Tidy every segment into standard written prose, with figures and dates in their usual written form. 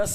10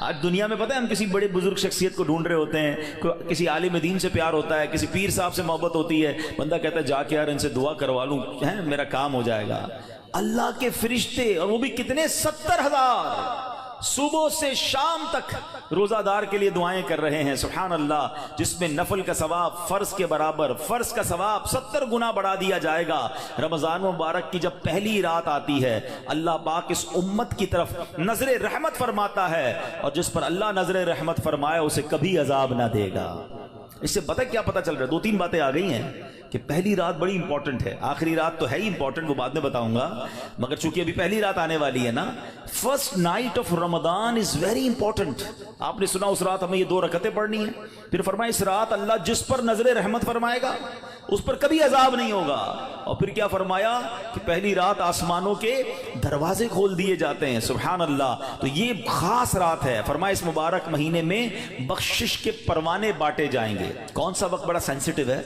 آج دنیا میں پتہ ہے ہم کسی بڑے بزرگ شخصیت کو ڈھونڈ رہے ہوتے ہیں، کسی عالم دین سے پیار ہوتا ہے، کسی پیر صاحب سے محبت ہوتی ہے، بندہ کہتا ہے جا کے یار ان سے دعا کروا لوں میرا کام ہو جائے گا۔ اللہ کے فرشتے، اور وہ بھی کتنے، 70,000 صبح سے شام تک روزہ دار کے لیے دعائیں کر رہے ہیں، سبحان اللہ، جس میں نفل کا ثواب فرض کے برابر، فرض کا ثواب 70 گنا بڑھا دیا جائے گا۔ رمضان مبارک کی جب پہلی رات آتی ہے، اللہ پاک اس امت کی طرف نظر رحمت فرماتا ہے، اور جس پر اللہ نظر رحمت فرمائے اسے کبھی عذاب نہ دے گا۔ اس سے کیا پتہ چل رہا ہے؟ 2-3 باتیں آ گئی ہیں کہ پہلی رات بڑی امپورٹنٹ ہے، آخری رات تو ہے ہی امپورٹنٹ، وہ بعد میں بتاؤں گا، مگر چونکہ ابھی پہلی رات آنے والی ہے نا، first night of Ramzan is very important. آپ نے سنا اس رات ہمیں یہ 2 رکعتیں پڑھنی ہیں، پھر فرمایا اس رات اللہ جس پر نظر رحمت فرمائے گا اس پر کبھی عذاب نہیں ہوگا، اور پھر کیا فرمایا کہ پہلی رات آسمانوں کے دروازے کھول دیے جاتے ہیں، سبحان اللہ۔ تو یہ خاص رات ہے، فرمایا اس مبارک مہینے میں بخشش کے پروانے بانٹے جائیں گے۔ کون سا وقت بڑا سینسٹیو ہے؟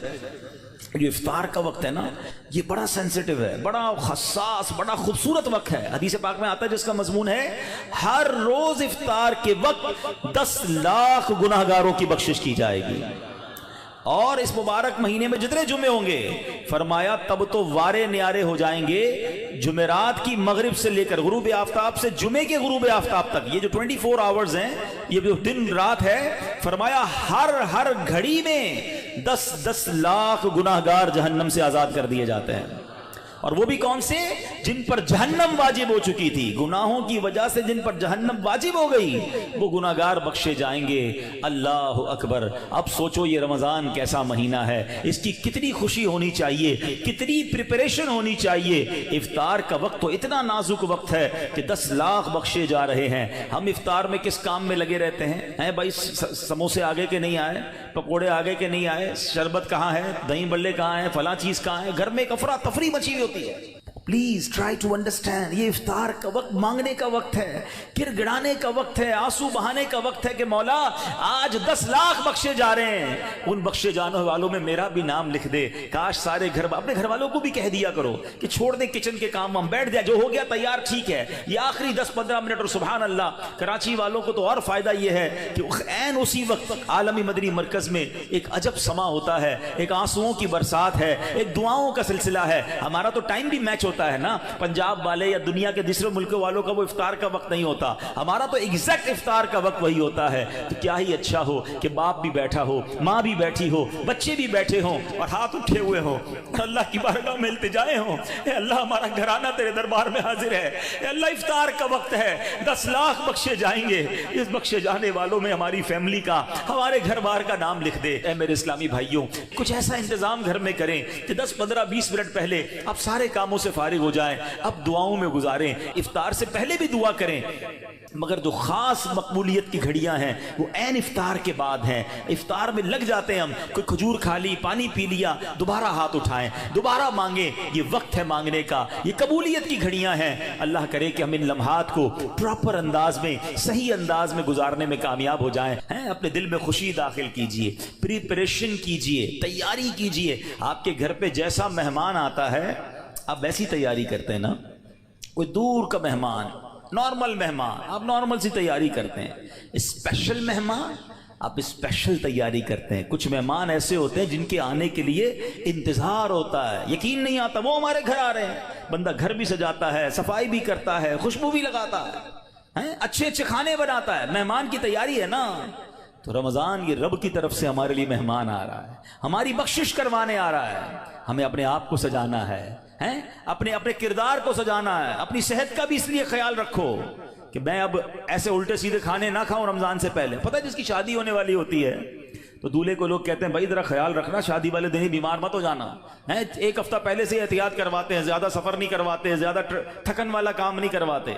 جو افطار کا وقت ہے نا، یہ بڑا سینسٹیو ہے، بڑا حساس، بڑا خوبصورت وقت ہے۔ حدیث پاک میں آتا ہے جس کا مضمون ہے ہر روز افطار کے وقت 10 لاکھ گناہگاروں کی بخشش کی جائے گی، اور اس مبارک مہینے میں جتنے جمعے ہوں گے، فرمایا تب تو وارے نیارے ہو جائیں گے، جمعرات کی مغرب سے لے کر غروب آفتاب سے جمعے کے غروب آفتاب تک، یہ جو 24 آورز ہیں، یہ جو دن رات ہے، فرمایا ہر گھڑی میں 10 لاکھ گناہگار جہنم سے آزاد کر دیے جاتے ہیں۔ اور وہ بھی کون سے؟ جن پر جہنم واجب ہو چکی تھی، گناہوں کی وجہ سے جن پر جہنم واجب ہو گئی، وہ گناہگار بخشے جائیں گے۔ اللہ اکبر۔ اب سوچو یہ رمضان کیسا مہینہ ہے، اس کی کتنی خوشی ہونی چاہیے، کتنی پریپریشن ہونی چاہیے۔ افطار کا وقت تو اتنا نازک وقت ہے کہ 10 لاکھ بخشے جا رہے ہیں۔ ہم افطار میں کس کام میں لگے رہتے ہیں؟ بھائی سموسے آگے کے نہیں آئے، پکوڑے آگے کے نہیں آئے، شربت کہاں ہے، دہی بلے کہاں ہیں، فلاں چیز کہاں ہے، گھر میں ایک افراتفری مچی ہوئی ہوتی ہے۔ پلیز ٹرائی ٹو انڈرسٹینڈ، یہ افطار کا وقت مانگنے کا وقت ہے، گر گڑانے کا وقت ہے، آنسو بہانے کا وقت ہے کہ مولا آج 10 لاکھ بخشے جا رہے ہیں، ان بخشے جانے والوں میں میرا بھی نام لکھ دے۔ کاش سارے اپنے گھر والوں کو بھی کہہ دیا کرو کہ چھوڑ دیں کچن کے کام، ہم بیٹھ جائے، جو ہو گیا تیار ٹھیک ہے، یہ آخری 10-15 منٹ۔ اور سبحان اللہ، کراچی والوں کو تو اور فائدہ یہ ہے کہ عین اسی وقت عالمی مدنی مرکز میں ایک عجب سما ہوتا ہے، ایک آنسوؤں کی برسات ہے، ایک دعاؤں کا سلسلہ ہے۔ ہمارا تو ٹائم بھی میچ ہوتا ہے نا، پنجاب والے یا دنیا کے دوسرے ملکوں والوں کا وہ افطار کا وقت نہیں ہوتا، ہمارا تو ایگزیکٹ افطار کا وقت وہی ہوتا ہے۔ تو کیا ہی اچھا ہو کہ باپ بھی بیٹھا ہو، ماں بھی بیٹھی ہو، بچے بھی بیٹھے ہوں اور ہاتھ اٹھے ہوئے ہوں، اور اللہ کی بارگاہ میں التجائیں ہوں، اے اللہ ہمارا گھرانہ تیرے دربار میں حاضر ہے، اے اللہ افطار کا وقت ہے، 10 لاکھ بخشے جائیں گے، اس بخشے جانے والوں میں ہماری فیملی کا، ہمارے گھر بار کا نام لکھ دے۔ اے میرے اسلامی بھائیوں، کچھ ایسا انتظام گھر میں کریں کہ 10-15-20 منٹ پہلے آپ سارے کاموں سے فارغ ہو جائیں، اب دعاؤں میں گزاریں، افطار سے پہلے بھی دعا کریں، مگر جو خاص مقبولیت کی گھڑیاں ہیں وہ عین افطار کے بعد ہیں۔ افطار میں لگ جاتے ہیں ہم، کوئی کھجور کھا لی، پانی پی لیا، دوبارہ ہاتھ اٹھائیں، دوبارہ مانگیں، یہ وقت ہے مانگنے کا، یہ قبولیت کی گھڑیاں ہیں۔ اللہ کرے کہ ہم ان لمحات کو پراپر انداز میں، صحیح انداز میں گزارنے میں کامیاب ہو جائیں۔ اپنے دل میں خوشی داخل کیجئے، پریپریشن کیجئے، تیاری کیجئے۔ آپ کے گھر پہ جیسا مہمان آتا ہے آپ ویسی تیاری کرتے ہیں نا، کوئی دور کا مہمان، نارمل مہمان، آپ نارمل سی تیاری کرتے ہیں، اسپیشل مہمان آپ اسپیشل تیاری کرتے ہیں۔ کچھ مہمان ایسے ہوتے ہیں جن کے آنے کے لیے انتظار ہوتا ہے، یقین نہیں آتا وہ ہمارے گھر آ رہے ہیں، بندہ گھر بھی سجاتا ہے، صفائی بھی کرتا ہے، خوشبو بھی لگاتا ہے، اچھے اچھے کھانے بناتا ہے، مہمان کی تیاری ہے نا۔ تو رمضان یہ رب کی طرف سے ہمارے لیے مہمان آ رہا ہے، ہماری بخشش کروانے آ رہا ہے، ہمیں اپنے آپ کو سجانا ہے، اپنے کردار کو سجانا ہے، اپنی صحت کا بھی اس لیے خیال رکھو کہ میں اب ایسے الٹے سیدھے کھانے نہ کھاؤں رمضان سے پہلے۔ پتہ ہے جس کی شادی ہونے والی ہوتی ہے تو دولہے کو لوگ کہتے ہیں بھائی ذرا خیال رکھنا، شادی والے دن ہی بیمار مت ہو جانا، ایک ہفتہ پہلے سے احتیاط کرواتے ہیں، زیادہ سفر نہیں کرواتے، زیادہ تھکن والا کام نہیں کرواتے۔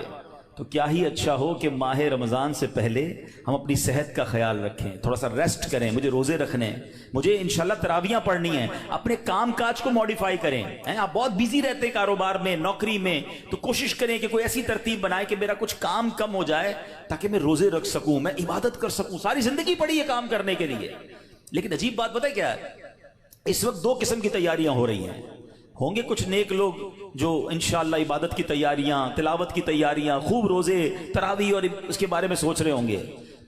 تو کیا ہی اچھا ہو کہ ماہ رمضان سے پہلے ہم اپنی صحت کا خیال رکھیں، تھوڑا سا ریسٹ کریں، مجھے روزے رکھنے ہیں، مجھے انشاءاللہ تراویحاں پڑھنی ہیں، اپنے کام کاج کو موڈیفائی کریں۔ آپ بہت بیزی رہتے ہیں کاروبار میں، نوکری میں، تو کوشش کریں کہ کوئی ایسی ترتیب بنائے کہ میرا کچھ کام کم ہو جائے تاکہ میں روزے رکھ سکوں، میں عبادت کر سکوں۔ ساری زندگی پڑی ہے کام کرنے کے لیے، لیکن عجیب بات پتہ ہے کیا ہے، اس وقت 2 قسم کی تیاریاں ہو رہی ہیں۔ ہوں گے کچھ نیک لوگ جو انشاءاللہ عبادت کی تیاریاں، تلاوت کی تیاریاں، خوب روزے، تراویح اور اس کے بارے میں سوچ رہے ہوں گے،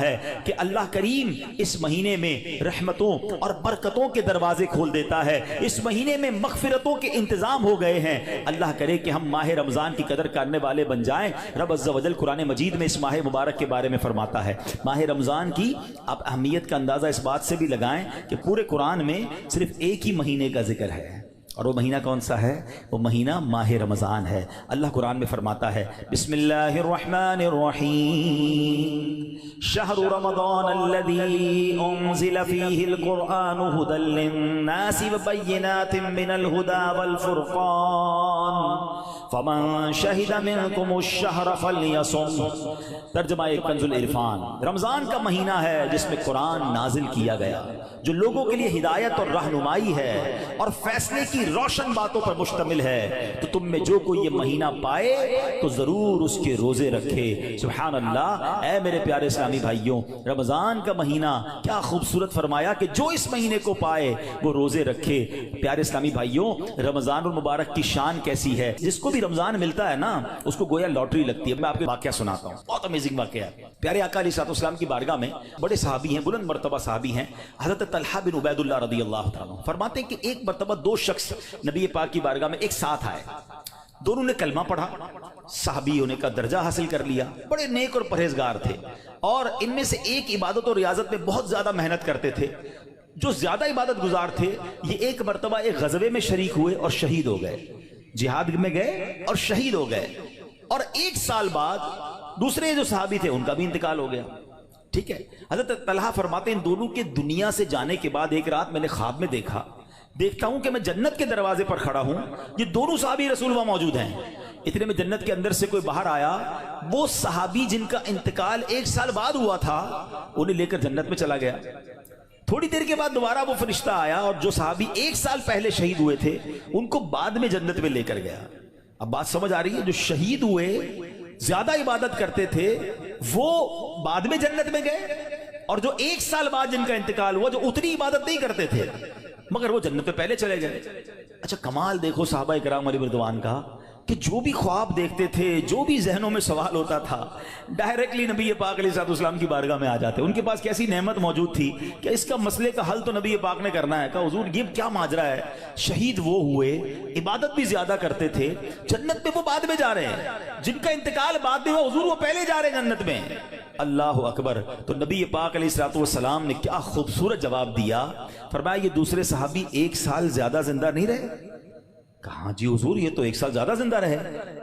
ہے کہ اللہ کریم اس مہینے میں رحمتوں اور برکتوں کے دروازے کھول دیتا ہے، اس مہینے میں مغفرتوں کے انتظام ہو گئے ہیں۔ اللہ کرے کہ ہم ماہ رمضان کی قدر کرنے والے بن جائیں۔ رب عز و جل قرآن مجید میں اس ماہ مبارک کے بارے میں فرماتا ہے، ماہ رمضان کی آپ اہمیت کا اندازہ اس بات سے بھی لگائیں کہ پورے قرآن میں صرف ایک ہی مہینے کا ذکر ہے، اور وہ مہینہ کون سا ہے؟ وہ مہینہ ماہ رمضان ہے۔ اللہ قرآن میں فرماتا ہے بسم اللہ الرحمن الرحیم شہر رمضان الذی انزل فیہ القرآن ھدی للناس وبینات من الھدی والفرقان فمن شہد منکم الشہر فلیصم۔ ترجمہ کنز العرفان، رمضان کا مہینہ ہے جس میں قرآن نازل کیا گیا، جو لوگوں کے لیے ہدایت اور رہنمائی ہے اور فیصلے کی روشن باتوں پر مشتمل ہے، تو تم میں جو کوئی یہ مہینہ پائے تو ضرور اس کے روزے رکھے۔ سبحان اللہ، اے میرے پیارے اسلامی بھائیوں، رمضان کا مہینہ کیا خوبصورت فرمایا کہ جو اس مہینے کو پائے وہ روزے رکھے۔ پیارے اسلامی بھائیوں، رمضان المبارک کی شان کیسی ہے؟ جس کو بھی رمضان ملتا ہے نا اس کو گویا لاٹری لگتی ہے۔ میں آپ کو واقعہ سناتا ہوں، بہت امیزنگ واقعہ ہے۔ پیارے آقا علیہ الصلوۃ والسلام کی بارگاہ میں بڑے صحابی ہیں، بلند مرتبہ صحابی ہیں، حضرت طلحہ بن عبید اللہ رضی اللہ تعالیٰ عنہ فرماتے ہیں کہ ایک مرتبہ دو شخص نبی پاک کی بارگاہ میں ایک ساتھ آئے، دونوں نے کلمہ پڑھا، صحابی ہونے کا درجہ حاصل کر لیا، بڑے نیک اور پرہیزگار تھے، اور ان میں سے ایک عبادت اور ریاضت میں بہت زیادہ محنت کرتے تھے۔ جو زیادہ عبادت گزار تھے یہ ایک مرتبہ ایک غزوے میں شریک ہوئے اور شہید ہو گئے، جہاد میں گئے اور شہید ہو گئے، اور ایک سال بعد دوسرے جو صحابی تھے ان کا بھی انتقال ہو گیا۔ ٹھیک ہے، حضرت طلحہ فرماتے ہیں ان دونوں کے دنیا سے جانے کے بعد ایک رات میں نے خواب میں دیکھتا ہوں کہ میں جنت کے دروازے پر کھڑا ہوں، یہ دونوں صحابی رسول وہاں موجود ہیں۔ اتنے میں جنت کے اندر سے کوئی باہر آیا، وہ صحابی جن کا انتقال ایک سال بعد ہوا تھا انہیں لے کر جنت میں چلا گیا۔ تھوڑی دیر کے بعد دوبارہ وہ فرشتہ آیا اور جو صحابی ایک سال پہلے شہید ہوئے تھے ان کو بعد میں جنت میں لے کر گیا۔ اب بات سمجھ آ رہی ہے؟ جو شہید ہوئے زیادہ عبادت کرتے تھے وہ بعد میں جنت میں گئے، اور جو ایک سال بعد جن کا انتقال ہوا جو اتنی عبادت نہیں کرتے تھے مگر وہ جنت میں پہلے چلے گئے۔ اچھا کمال دیکھو صحابہ کرام علیہ رضوان کا کہ جو بھی خواب دیکھتے تھے، جو بھی ذہنوں میں سوال ہوتا تھا، ڈائریکٹلی نبی پاک علیہ السلام کی بارگاہ میں آ جاتے۔ ان کے پاس کیسی نعمت موجود تھی کہ اس کا مسئلے کا حل تو نبی پاک نے کرنا ہے۔ کہا حضور یہ کیا ماجرا ہے؟ شہید وہ ہوئے، عبادت بھی زیادہ کرتے تھے، جنت میں وہ بعد میں جا رہے ہیں، جن کا انتقال بعد میں ہوا حضور وہ پہلے جا رہے ہیں جنت میں۔ اللہ اکبر! تو نبی پاک علیہ السلام نے کیا خوبصورت جواب دیا، فرمایا یہ دوسرے صحابی ایک سال زیادہ زندہ نہیں رہے؟ کہا جی حضور یہ تو ایک سال زیادہ زندہ رہے۔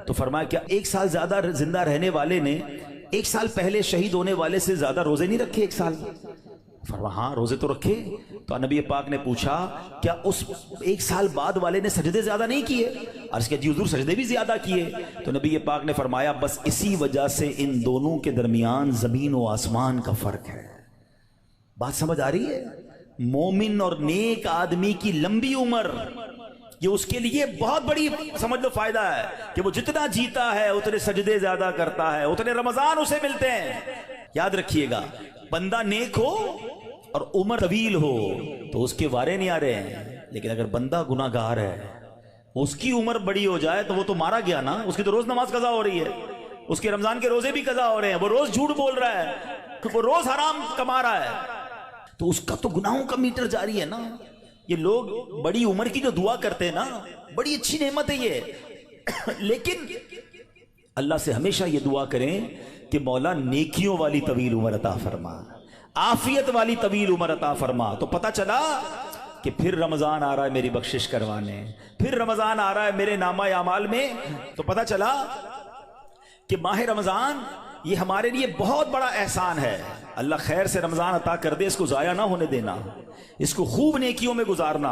تو فرمایا کیا ایک سال زیادہ زندہ رہنے والے نے ایک سال پہلے شہید ہونے والے سے زیادہ روزے نہیں رکھے ایک سال؟ فرمایا ہاں روزے تو رکھے۔ تو نبی پاک نے پوچھا کیا اس ایک سال بعد والے نے سجدے زیادہ نہیں کیے؟ عرض کیا جی حضور سجدے بھی زیادہ کیے۔ تو نبی پاک نے فرمایا بس اسی وجہ سے ان دونوں کے درمیان زمین و آسمان کا فرق ہے۔ بات سمجھ آ رہی ہے؟ مومن اور نیک آدمی کی لمبی عمر یہ اس کے لیے بہت بڑی سمجھ لو فائدہ ہے کہ وہ جتنا جیتا ہے اتنے سجدے زیادہ کرتا ہے، اتنے رمضان اسے ملتے ہیں۔ یاد رکھیے گا بندہ نیک ہو اور عمر طویل ہو تو اس کے وارے نہیں آ رہے ہیں، لیکن اگر بندہ گناہ گار ہے اس کی عمر بڑی ہو جائے تو وہ تو مارا گیا نا، اس کی تو روز نماز قضا ہو رہی ہے، اس کے رمضان کے روزے بھی قضا ہو رہے ہیں، وہ روز جھوٹ بول رہا ہے، وہ روز حرام کما رہا ہے، تو اس کا تو گناہوں کا میٹر جاری ہے نا۔ یہ لوگ بڑی عمر کی جو دعا کرتے ہیں نا بڑی اچھی نعمت ہے یہ، لیکن اللہ سے ہمیشہ یہ دعا کریں کہ مولا نیکیوں والی طویل عمر عطا فرما، عافیت والی طویل عمر عطا فرما۔ تو پتہ چلا کہ پھر رمضان آ رہا ہے میری بخشش کروانے، پھر رمضان آ رہا ہے میرے نامہ اعمال میں۔ تو پتہ چلا کہ ماہ رمضان یہ ہمارے لیے بہت بڑا احسان ہے۔ اللہ خیر سے رمضان عطا کر دے، اس کو ضائع نہ ہونے دینا، اس کو خوب نیکیوں میں گزارنا۔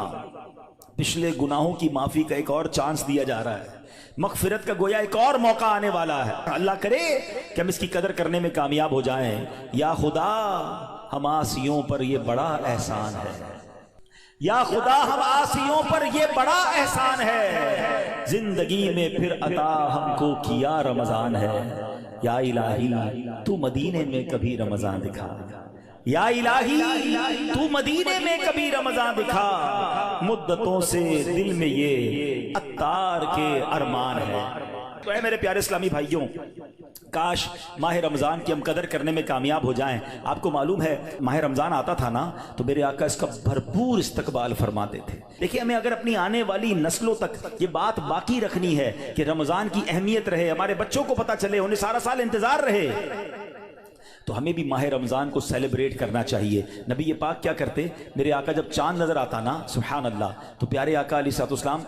پچھلے گناہوں کی معافی کا ایک اور چانس دیا جا رہا ہے، مغفرت کا گویا ایک اور موقع آنے والا ہے۔ اللہ کرے کہ ہم اس کی قدر کرنے میں کامیاب ہو جائیں۔ یا خدا ہم عاصیوں پر یہ بڑا احسان ہے، یا خدا ہم عاصیوں پر یہ بڑا احسان ہے، زندگی میں پھر عطا ہم کو کیا رمضان ہے۔ یا الہی تو مدینے میں کبھی رمضان دکھا، یا الہی تو مدینے میں کبھی رمضان دکھا، مدتوں سے دل میں یہ عطار کے ارمان ہے۔ تو اے میرے پیارے اسلامی بھائیوں، کاش ماہ رمضان کی ہم قدر کرنے میں کامیاب ہو جائیں۔ آپ کو معلوم ہے ماہ رمضان آتا تھا نا تو میرے آقا اس کا بھرپور استقبال فرماتے تھے۔ دیکھیں ہمیں اگر اپنی آنے والی نسلوں تک یہ بات باقی رکھنی ہے کہ رمضان کی اہمیت رہے، ہمارے بچوں کو پتہ چلے، انہیں سارا سال انتظار رہے، تو ہمیں بھی ماہ رمضان کو سیلیبریٹ کرنا چاہیے۔ نبی پاک کیا کرتے، میرے آقا جب چاند نظر آتا نا سبحان اللہ، تو پیارے آقا علیہ الصلوۃ والسلام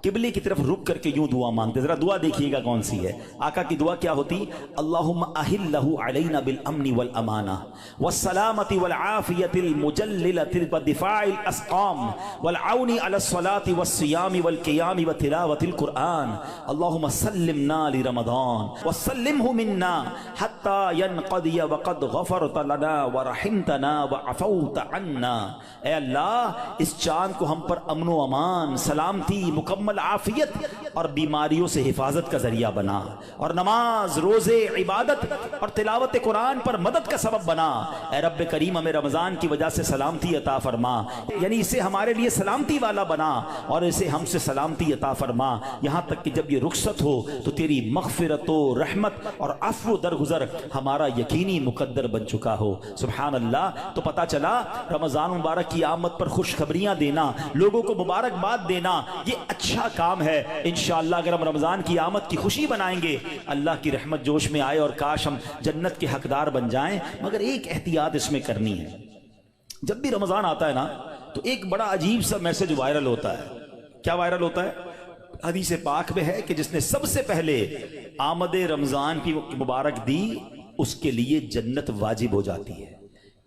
قبلے کی طرف رک کر کے یوں دعا مانگتے۔ ذرا دعا دیکھیے گا کون سی ہے۔ آقا کی دعا کیا ہوتی، اللہم اہلہ علینا بالامن والامانہ والسلامۃ والعافیۃ المجللۃ والدفاع الاسقام والعون علی الصلاۃ والصیام والقیام وتلاوۃ القرآن، اللہم سلمنا لرمضان وسلمہ منا حتی ینقضی وقد غفرت لنا ورحمتنا وعفوت عنا۔ اے اللہ اس چاند کو ہم پر امن و امان، سلامتی، مکمل عافیت اور بیماریوں سے حفاظت کا ذریعہ بنا، اور نماز، روزے، عبادت اور تلاوت قرآن پر مدد کا سبب بنا۔ اے رب کریم ہمیں رمضان کی وجہ سے سلامتی عطا فرما، یعنی اسے ہمارے لیے سلامتی والا بنا اور اسے ہم سے سلامتی عطا فرما، یہاں تک کہ جب یہ رخصت ہو تو تیری مغفرت و رحمت اور عفو درگزر ہمارا یقینی مقدر بن چکا ہو۔ سبحان اللہ۔ تو پتہ چلا رمضان مبارک کی آمد پر خوشخبریاں دینا، لوگوں کو مبارکباد دینا، یہ اچھا کام ہے۔ انشاءاللہ اگر ہم رمضان کی آمد کی خوشی بنائیں گے، اللہ کی رحمت جوش میں آئے اور کاش ہم جنت کے حقدار بن جائیں۔ مگر ایک احتیاط اس میں کرنی ہے، جب بھی رمضان آتا ہے نا تو ایک بڑا عجیب سا میسج وائرل ہوتا ہے۔ کیا وائرل ہوتا ہے؟ حدیث پاک میں ہے کہ جس نے سب سے پہلے آمد رمضان کی مبارک دی اس کے لیے جنت واجب ہو جاتی ہے۔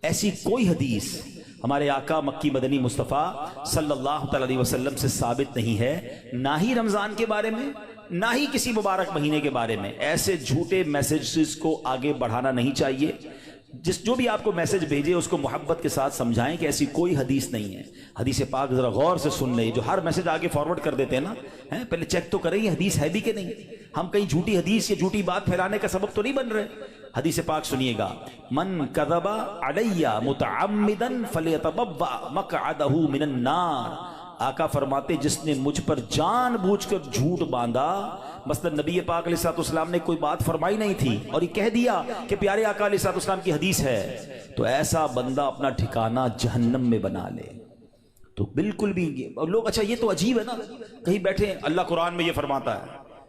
ایسی کوئی حدیث ہمارے آقا مکی مدنی مصطفیٰ صلی اللہ تعالی علیہ وسلم سے ثابت نہیں ہے، نہ ہی رمضان کے بارے میں، نہ ہی کسی مبارک مہینے کے بارے میں۔ ایسے جھوٹے میسیجز کو آگے بڑھانا نہیں چاہیے۔ جو بھی آپ کو میسج بھیجے اس کو محبت کے ساتھ سمجھائیں کہ ایسی کوئی حدیث نہیں ہے۔ حدیث پاک ذرا غور سے سن لیں، جو ہر میسج آگے فارورڈ کر دیتے ہیں نا، پہلے چیک تو کریں یہ حدیث ہے بھی کہ نہیں، ہم کہیں جھوٹی حدیث یا جھوٹی بات پھیلانے کا سبب تو نہیں بن رہے۔ حدیث پاک سنیے گا، من کذب علی متعمدا فلیتبوأ مقعدہ من النار۔ آقا فرماتے جس نے مجھ پر جان بوجھ کر جھوٹ باندھا، مثلا نبی پاک علیہ الصلوۃ والسلام نے کوئی بات فرمائی نہیں تھی اور یہ کہہ دیا کہ پیارے آقا علیہ الصلوۃ والسلام کی حدیث ہے، تو ایسا بندہ اپنا ٹھکانہ جہنم میں بنا لے۔ تو بالکل بھی لوگ اچھا یہ تو عجیب ہے نا، کہیں بیٹھے اللہ قرآن میں یہ فرماتا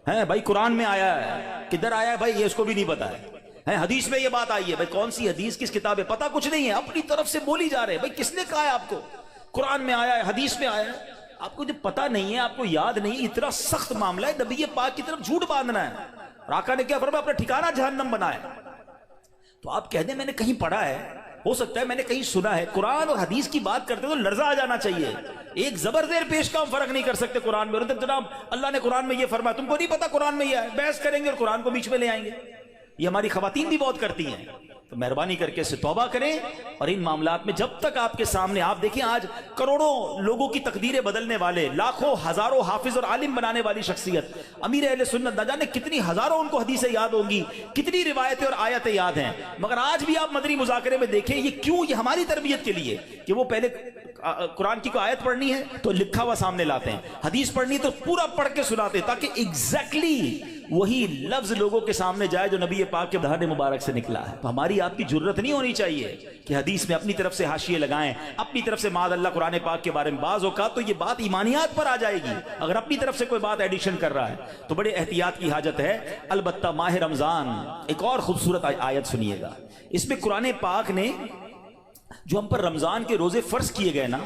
ہے بھائی، قرآن میں آیا ہے، کدھر آیا ہے بھائی یہ اس کو بھی نہیں پتا ہے، حدیث میں یہ بات آئی ہے، بھائی کون سی حدیث کس کتاب ہے پتہ کچھ نہیں ہے، اپنی طرف سے بولی جا رہے ہیں۔ بھائی کس نے کہا ہے آپ کو قرآن میں آیا ہے، حدیث میں آیا ہے؟ آپ کو جب پتہ نہیں ہے، آپ کو یاد نہیں، اتنا سخت معاملہ ہے، نبی پاک کی طرف جھوٹ باندھنا ہے، اور آقا نے کیا فرمایا، اپنا ٹھکانہ جہنم بنایا۔ تو آپ کہہ دیں میں نے کہیں پڑھا ہے، ہو سکتا ہے میں نے کہیں سنا ہے، قرآن اور حدیث کی بات کرتے تو لرزہ آ جانا چاہیے، ایک زبر زیر پیش کا ہم فرق نہیں کر سکتے قرآن میں، اور جناب اللہ نے قرآن میں یہ فرمایا، تم کو نہیں پتا قرآن میں یہ ہے، بحث کریں گے اور قرآن کو بیچ میں لے آئیں گے۔ یہ ہماری خواتین بھی بہت کرتی ہیں، تو مہربانی کر کے اس سے توبہ کریں، اور ان معاملات میں جب تک آپ کے سامنے، آپ دیکھیں آج کروڑوں لوگوں کی تقدیریں بدلنے والے، لاکھوں ہزاروں حافظ اور عالم بنانے والی شخصیت امیر اہل سنت، نہ جانے کتنی ہزاروں ان کو حدیثیں یاد ہوں گی، کتنی روایتیں اور آیتیں یاد ہیں، مگر آج بھی آپ مدنی مذاکرے میں دیکھیں یہ کیوں، یہ ہماری تربیت کے لیے کہ وہ پہلے قرآن کی کوئی آیت پڑھنی ہے تو لکھا ہوا سامنے لاتے ہیں، حدیث پڑھنی ہے تو پورا پڑھ کے سناتے ہیں، تاکہ ایگزیکٹلی وہی لفظ لوگوں کے سامنے جائے جو نبی پاک کے دہان مبارک سے نکلا ہے۔ تو ہماری آپ کی جرت نہیں ہونی چاہیے کہ حدیث میں اپنی طرف سے حاشیے لگائیں، اپنی طرف سے معاذ اللہ قرآن پاک کے بارے میں، بعض اوقات تو یہ بات ایمانیات پر آ جائے گی اگر اپنی طرف سے کوئی بات ایڈیشن کر رہا ہے، تو بڑے احتیاط کی حاجت ہے۔ البتہ ماہ رمضان ایک اور خوبصورت آیت سنیے گا، اس میں قرآن پاک نے جو ہم پر رمضان کے روزے فرض کیے گئے نا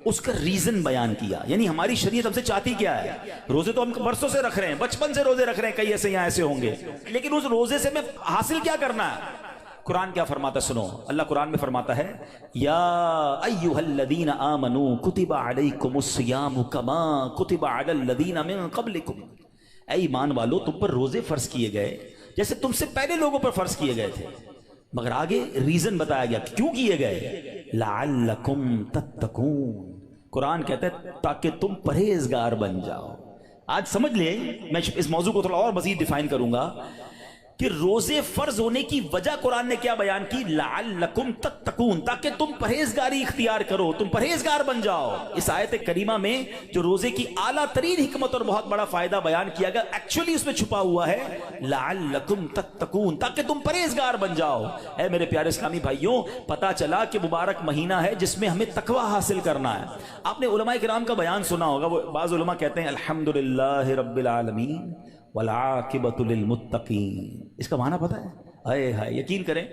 اس کا ریزن بیان کیا، یعنی ہماری شریعت ہم سے چاہتی کیا ہے۔ روزے تو ہم برسوں سے رکھ رہے ہیں، بچپن سے روزے رکھ رہے ہیں، کئی ایسے یہاں ایسے ہوں گے، لیکن اس روزے سے میں حاصل کیا کرنا ہے؟ قرآن کیا فرماتا ہے سنو، اللہ قرآن میں فرماتا ہے، یا ایھا الذین آمنوا کتب علیکم الصیام کما کتب علی الذین من قبلکم، اے ایمان والو تم پر روزے فرض کیے گئے جیسے تم سے پہلے لوگوں پر فرض کیے گئے تھے، مگر آگے ریزن بتایا گیا کیوں کیے گئے، لعلکم تتقون، قرآن کہتا ہے تاکہ تم پرہیزگار بن جاؤ۔ آج سمجھ لیں، میں اس موضوع کو تھوڑا اور مزید ڈیفائن کروں گا کہ روزے فرض ہونے کی وجہ قرآن نے کیا بیان کی؟ لعلکم تتقون، تاکہ تم پرہیزگاری اختیار کرو، تم پرہیزگار بن جاؤ۔ اس آیت کریمہ میں جو روزے کی اعلیٰ ترین حکمت اور بہت بڑا فائدہ بیان کیا گیا، ایکچولی اس میں چھپا ہوا ہے لعلکم تتقون، تاکہ تم پرہیزگار بن جاؤ۔ اے میرے پیارے اسلامی بھائیوں، پتہ چلا کہ مبارک مہینہ ہے جس میں ہمیں تقوی حاصل کرنا ہے۔ آپ نے علماء کرام کا بیان سنا ہوگا، وہ بعض علماء کہتے ہیں الحمدللہ رب العالمین والعاقبۃ للمتقین۔ اس کا معنی پتہ ہے؟ اے ہائے، یقین کریں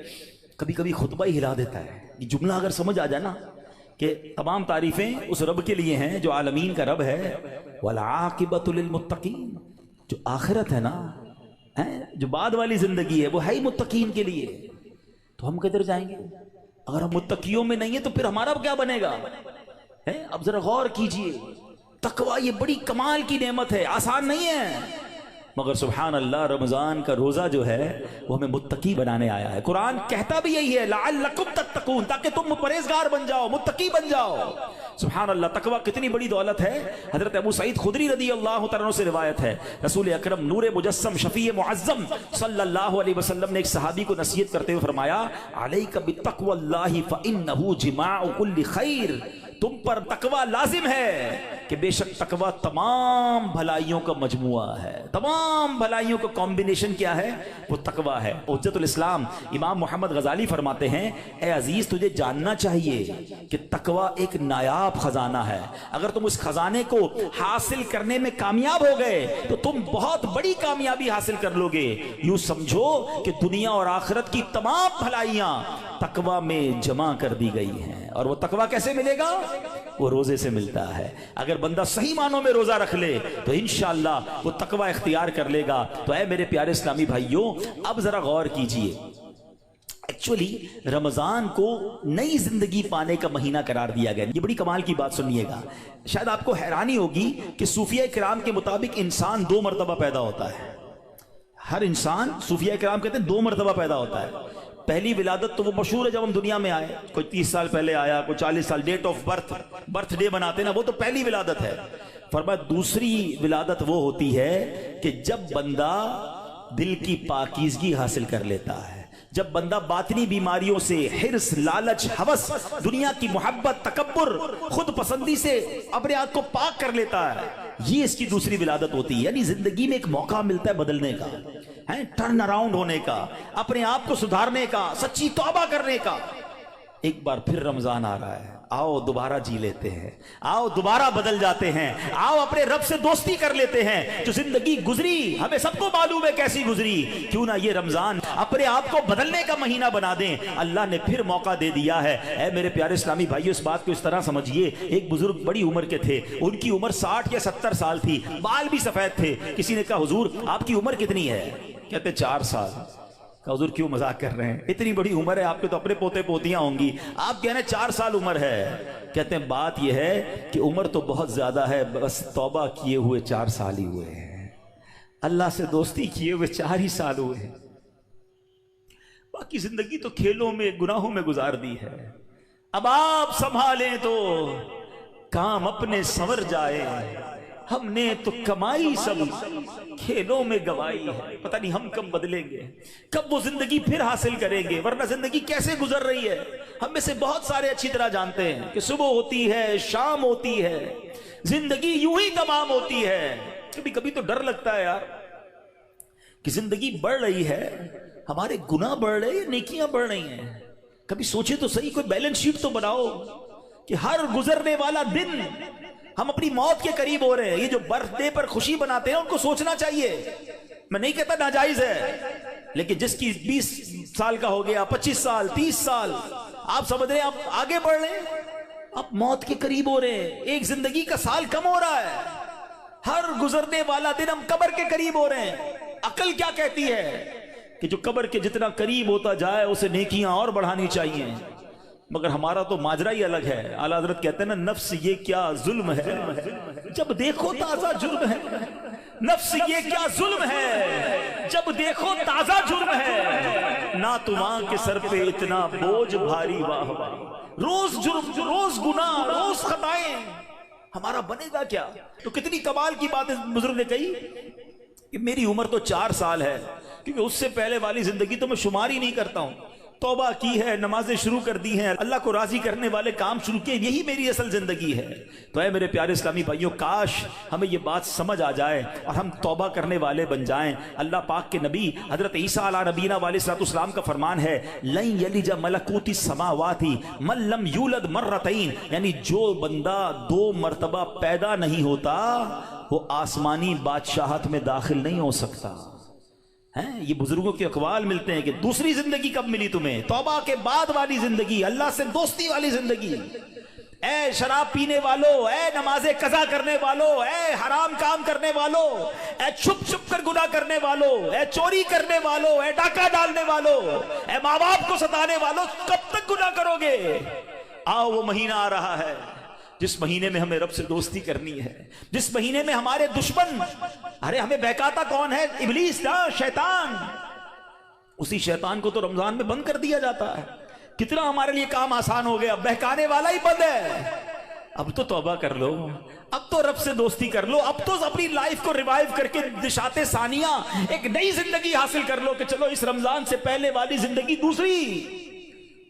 کبھی کبھی خطبہ ہی ہلا دیتا ہے یہ جملہ اگر سمجھ آ جائے نا کہ تمام تعریفیں اس رب کے لیے ہیں جو عالمین کا رب ہے، والعاقبۃ للمتقین، جو آخرت ہے نا، جو بعد والی زندگی ہے وہ ہے ہی متقین کے لیے، تو ہم کدھر جائیں گے؟ اگر ہم متقیوں میں نہیں ہیں تو پھر ہمارا کیا بنے گا؟ اب ذرا غور کیجئے، تقوی یہ بڑی کمال کی نعمت ہے، آسان نہیں ہے، مگر سبحان اللہ رمضان کا روزہ جو ہے وہ ہمیں متقی بنانے آیا ہے۔ قرآن کہتا بھی یہی ہے لعلکم تتقون، تاکہ تم پرہیزگار بن جاؤ، متقی بن جاؤ۔ سبحان اللہ، تقوی کتنی بڑی دولت ہے۔ حضرت ابو سعید خدری رضی اللہ تعالیٰ عنہ سے روایت ہے، رسول اکرم نور مجسم شفیع معظم صلی اللہ علیہ وسلم نے ایک صحابی کو نصیحت کرتے ہوئے فرمایا علیک بتقوی اللہ فانہ جماع کل خیر، تم پر تقوی لازم ہے کہ بے شک تقوی تمام بھلائیوں کا مجموعہ ہے، تمام بھلائیوں کا کمبینیشن کیا ہے؟ وہ تقوی ہے۔ حجت الاسلام امام محمد غزالی فرماتے ہیں اے عزیز، تجھے جاننا چاہیے کہ تقوی ایک نایاب خزانہ ہے، اگر تم اس خزانے کو حاصل کرنے میں کامیاب ہو گئے تو تم بہت بڑی کامیابی حاصل کر لو گے۔ یوں سمجھو کہ دنیا اور آخرت کی تمام بھلائیاں تقوی میں جمع کر دی گئی ہیں۔ اور وہ تقوی کیسے ملے گا؟ وہ روزے سے ملتا ہے۔ اگر بندہ صحیح معنوں میں روزہ رکھ لے تو انشاءاللہ وہ تقوی اختیار کر لے گا۔ تو اے میرے پیارے اسلامی بھائیوں، اب ذرا غور کیجئے، ایکچولی رمضان کو نئی زندگی پانے کا مہینہ قرار دیا گیا۔ یہ بڑی کمال کی بات سنیے گا، شاید آپ کو حیرانی ہوگی کہ صوفیہ کرام کے مطابق انسان 2 مرتبہ پیدا ہوتا ہے۔ ہر انسان، صوفیہ کرام کہتے ہیں 2 مرتبہ پیدا ہوتا ہے۔ پہلی ولادت تو وہ مشہور ہے، جب ہم دنیا میں آئے، کوئی 30 سال پہلے آیا، کوئی 40 سال، ڈیٹ آف برتھ ڈے بناتے نا، وہ تو پہلی ولادت ہے۔ فرمایا دوسری ولادت وہ ہوتی ہے کہ جب بندہ دل کی پاکیزگی حاصل کر لیتا ہے، جب بندہ باطنی بیماریوں سے، حرص، لالچ، ہوس، دنیا کی محبت، تکبر، خود پسندی سے اپنے آپ کو پاک کر لیتا ہے، یہ اس کی دوسری ولادت ہوتی ہے۔ یعنی زندگی میں ایک موقع ملتا ہے بدلنے کا، ٹرن اراؤنڈ ہونے کا، اپنے آپ کو سدھارنے کا، سچی توبہ کرنے کا۔ ایک بار پھر رمضان آ رہا ہے، آؤ دوبارہ جی لیتے ہیں، آؤ دوبارہ بدل جاتے ہیں، آؤ اپنے رب سے دوستی کر لیتے ہیں۔ جو زندگی گزری ہمیں سب کو معلوم ہے کیسی گزری، کیوں نہ یہ رمضان اپنے آپ کو بدلنے کا مہینہ بنا دیں۔ اللہ نے پھر موقع دے دیا ہے۔ اے میرے پیارے اسلامی بھائیو، اس بات کو اس طرح سمجھیے، ایک بزرگ بڑی عمر کے تھے، ان کی عمر 60 یا 70 سال تھی، بال بھی سفید تھے۔ کسی نے کہا حضور آپ کی عمر کتنی ہے؟ کہتے 4 سال۔ کہ حضور کیوں مذاق کر رہے ہیں، اتنی بڑی عمر ہے، آپ کے تو اپنے پوتے پوتیاں ہوں گی، آپ کہہ رہے ہیں 4 سال عمر ہے۔ کہتے ہیں بات یہ ہے کہ عمر تو بہت زیادہ ہے، بس توبہ کیے ہوئے 4 سال ہی ہوئے ہیں، اللہ سے دوستی کیے ہوئے 4 ہی سال ہوئے ہیں، باقی زندگی تو کھیلوں میں، گناہوں میں گزار دی ہے۔ اب آپ سنبھالیں تو کام اپنے سنور جائے، ہم نے تو کمائی سب کھیلوں میں گوائی ہے، پتہ نہیں ہم کب بدلیں گے، کب وہ زندگی پھر حاصل کریں گے، ورنہ زندگی کیسے گزر رہی ہے۔ ہم میں سے بہت سارے اچھی طرح جانتے ہیں کہ صبح ہوتی ہے، شام ہوتی ہے، زندگی یوں ہی تمام ہوتی ہے۔ کبھی کبھی تو ڈر لگتا ہے یار کہ زندگی بڑھ رہی ہے، ہمارے گناہ بڑھ رہے ہیں، نیکیاں بڑھ رہی ہیں۔ کبھی سوچے تو صحیح، کوئی بیلنس شیٹ تو بناؤ کہ ہر گزرنے والا دن ہم اپنی موت کے قریب ہو رہے ہیں۔ یہ جو برتھ ڈے پر خوشی بناتے ہیں ان کو سوچنا چاہیے، میں نہیں کہتا ناجائز ہے، لیکن جس کی 20 سال کا ہو گیا، 25 سال، 30 سال، آپ سمجھ رہے ہیں آپ آگے بڑھ رہے ہیں، آپ موت کے قریب ہو رہے ہیں، ایک زندگی کا سال کم ہو رہا ہے، ہر گزرنے والا دن ہم قبر کے قریب ہو رہے ہیں۔ عقل کیا کہتی ہے کہ جو قبر کے جتنا قریب ہوتا جائے اسے نیکیاں اور بڑھانی چاہیے، مگر ہمارا تو ماجرا ہی الگ ہے۔ اعلیٰ حضرت کہتے ہیں نا، نفس یہ کیا ظلم ہے جب دیکھو تازہ جرم ہے، نفس یہ کیا ظلم ہے جب دیکھو تازہ جرم ہے، نہ تمہاں کے سر پہ اتنا بوجھ بھاری، واہ واہ، روز جرم، روز گناہ، روز خطائیں، ہمارا بنے گا کیا؟ تو کتنی کمال کی بات اس بزرگ نے کہی کہ میری عمر تو 4 سال ہے، کیونکہ اس سے پہلے والی زندگی تو میں شمار ہی نہیں کرتا ہوں. توبہ کی ہے, نمازیں شروع کر دی ہیں, اللہ کو راضی کرنے والے کام شروع کیے, یہی میری اصل زندگی ہے. تو اے میرے پیارے اسلامی بھائیوں, کاش ہمیں یہ بات سمجھ آ جائے اور ہم توبہ کرنے والے بن جائیں. اللہ پاک کے نبی حضرت عیسیٰ علیہ نبینا علیہ الصلوۃ والسلام کا فرمان ہے, لن یلج ملکوت السماوات من لم یولد مرتین, یعنی جو بندہ 2 مرتبہ پیدا نہیں ہوتا وہ آسمانی بادشاہت میں داخل نہیں ہو سکتا. یہ بزرگوں کے اقوال ملتے ہیں کہ دوسری زندگی کب ملی تمہیں؟ توبہ کے بعد والی زندگی, اللہ سے دوستی والی زندگی. اے شراب پینے والو, اے نماز قضا کرنے والو, اے حرام کام کرنے والو, اے چھپ چھپ کر گناہ کرنے والو, اے چوری کرنے والو, اے ڈاکہ ڈالنے والو, اے ماں باپ کو ستانے والو, کب تک گناہ کرو گے؟ آؤ وہ مہینہ آ رہا ہے جس مہینے میں ہمیں رب سے دوستی کرنی ہے, جس مہینے میں ہمارے دشمن, ارے ہمیں بہکاتا کون ہے؟ ابلیس نا, شیطان. اسی شیطان کو تو رمضان میں بند کر دیا جاتا ہے. کتنا ہمارے لیے کام آسان ہو گیا, بہکانے والا ہی بند ہے. اب تو توبہ کر لو, اب تو رب سے دوستی کر لو, اب تو اپنی لائف کو ریوائیو کر کے نشاط ثانیہ ایک نئی زندگی حاصل کر لو کہ چلو اس رمضان سے پہلے والی زندگی دوسری,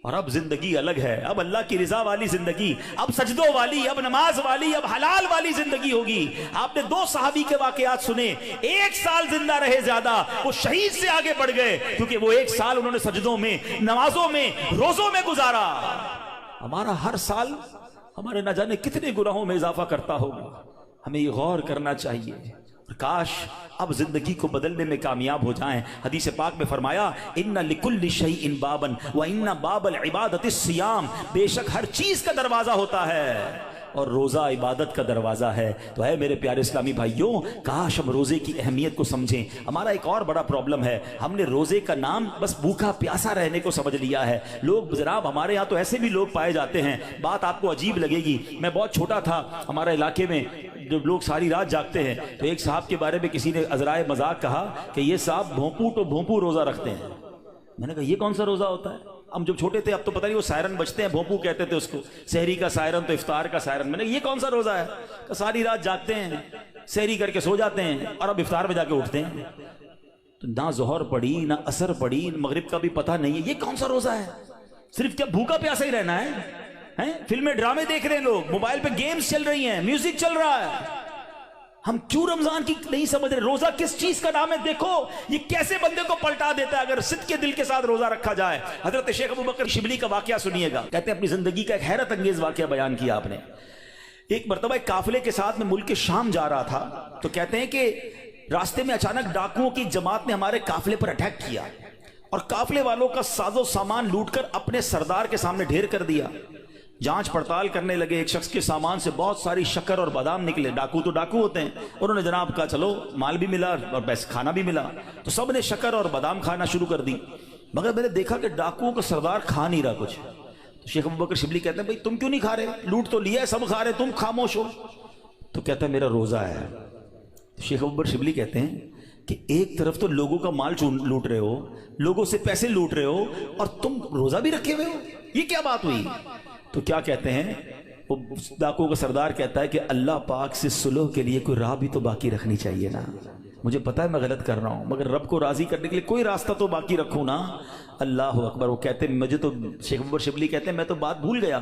اور اب زندگی الگ ہے. اب اللہ کی رضا والی زندگی, اب سجدوں والی, اب نماز والی, اب حلال والی زندگی ہوگی. آپ نے 2 صحابی کے واقعات سنے, 1 سال زندہ رہے زیادہ, وہ شہید سے آگے بڑھ گئے کیونکہ وہ 1 سال انہوں نے سجدوں میں, نمازوں میں, روزوں میں گزارا. ہمارا ہر سال ہمارے نہ جانے کتنے گناہوں میں اضافہ کرتا ہوگا. ہمیں یہ غور کرنا چاہیے. کاش اب زندگی کو بدلنے میں کامیاب ہو جائیں. حدیث پاک میں فرمایا, ان لکل شیء بابا وان باب العبادۃ الصیام, بے شک ہر چیز کا دروازہ ہوتا ہے اور روزہ عبادت کا دروازہ ہے. تو ہے میرے پیارے اسلامی بھائیوں, کاش ہم روزے کی اہمیت کو سمجھیں. ہمارا ایک اور بڑا پرابلم ہے, ہم نے روزے کا نام بس بھوکا پیاسا رہنے کو سمجھ لیا ہے. لوگ جناب ہمارے یہاں تو ایسے بھی لوگ پائے جاتے ہیں, بات آپ کو عجیب لگے گی. میں بہت چھوٹا تھا, ہمارے علاقے میں جب لوگ ساری رات جاگتے ہیں تو ایک صاحب کے بارے میں کسی نے عذرائے مذاق کہا کہ یہ صاحب بھونپو تو بھونپو روزہ رکھتے ہیں. میں نے کہا یہ کون سا روزہ ہوتا ہے؟ ہم جب چھوٹے تھے, اب تو پتہ نہیں وہ سائرن بجتے ہیں, بھونپو کہتے تھے اس کو, سحری کا سائرن تو افطار کا سائرن. میں نے کہا یہ کون سا روزہ ہے؟ کہ ساری رات جاگتے ہیں, سحری کر کے سو جاتے ہیں اور اب افطار میں جا کے اٹھتے ہیں. تو نہ ظہر پڑی, نہ عصر پڑی, مغرب کا بھی پتہ نہیں ہے, یہ کون سا روزہ ہے؟ صرف کیا بھوکا پیاسا ہی رہنا ہے؟ فلمیں ڈرامے دیکھ رہے ہیں لوگ, موبائل پہ گیمز چل رہی ہیں, میوزک چل رہا ہے. ہم کیوں رمضان کی نہیں سمجھ رہے؟ روزہ کس چیز کا نام ہے؟ دیکھو یہ کیسے بندے کو پلٹا دیتا ہے اگر صدق کے دل کے ساتھ روزہ رکھا جائے. حضرت شیخ ابو بکر شبلی کا واقعہ سنیے گا. کہتے ہیں اپنی زندگی کا ایک حیرت انگیز واقعہ بیان کیا آپ نے. ایک مرتبہ ایک قافلے کے ساتھ میں ملک شام جا رہا تھا, تو کہتے ہیں کہ راستے میں اچانک ڈاکوؤں کی جماعت نے ہمارے قافلے پر اٹیک کیا اور قافلے والوں کا ساز و سامان لوٹ کر اپنے سردار کے سامنے ڈھیر کر دیا. جانچ پڑتال کرنے لگے, ایک شخص کے سامان سے بہت ساری شکر اور بادام نکلے. ڈاکو تو ڈاکو ہوتے ہیں, انہوں نے جناب کہا چلو مال بھی ملا اور پیسے کھانا بھی ملا, تو سب نے شکر اور بادام کھانا شروع کر دی. مگر میں نے دیکھا کہ ڈاکوؤں کا سردار کھا نہیں رہا کچھ. تو شیخ ابو بکر شبلی کہتے ہیں بھائی تم کیوں نہیں کھا رہے؟ لوٹ تو لیا ہے, سب کھا رہے, تم خاموش ہو. تو کہتا ہے میرا روزہ ہے. شیخ ابو بکر شبلی کہتے ہیں کہ ایک طرف تو لوگوں کا مال لوٹ رہے ہو, لوگوں سے پیسے لوٹ رہے ہو, اور تم روزہ بھی رکھے ہوئے ہو, یہ کیا بات ہوئی؟ تو کیا کہتے ہیں وہ ڈاکو کا سردار کہتا ہے کہ اللہ پاک سے صلح کے لیے کوئی راہ بھی تو باقی رکھنی چاہیے نا. مجھے پتا ہے میں غلط کر رہا ہوں, مگر رب کو راضی کرنے کے لیے کوئی راستہ تو باقی رکھوں نا. اللہ اکبر. وہ کہتے ہیں مجھے تو, شیخ ابو بکر شبلی کہتے ہیں میں تو بات بھول گیا,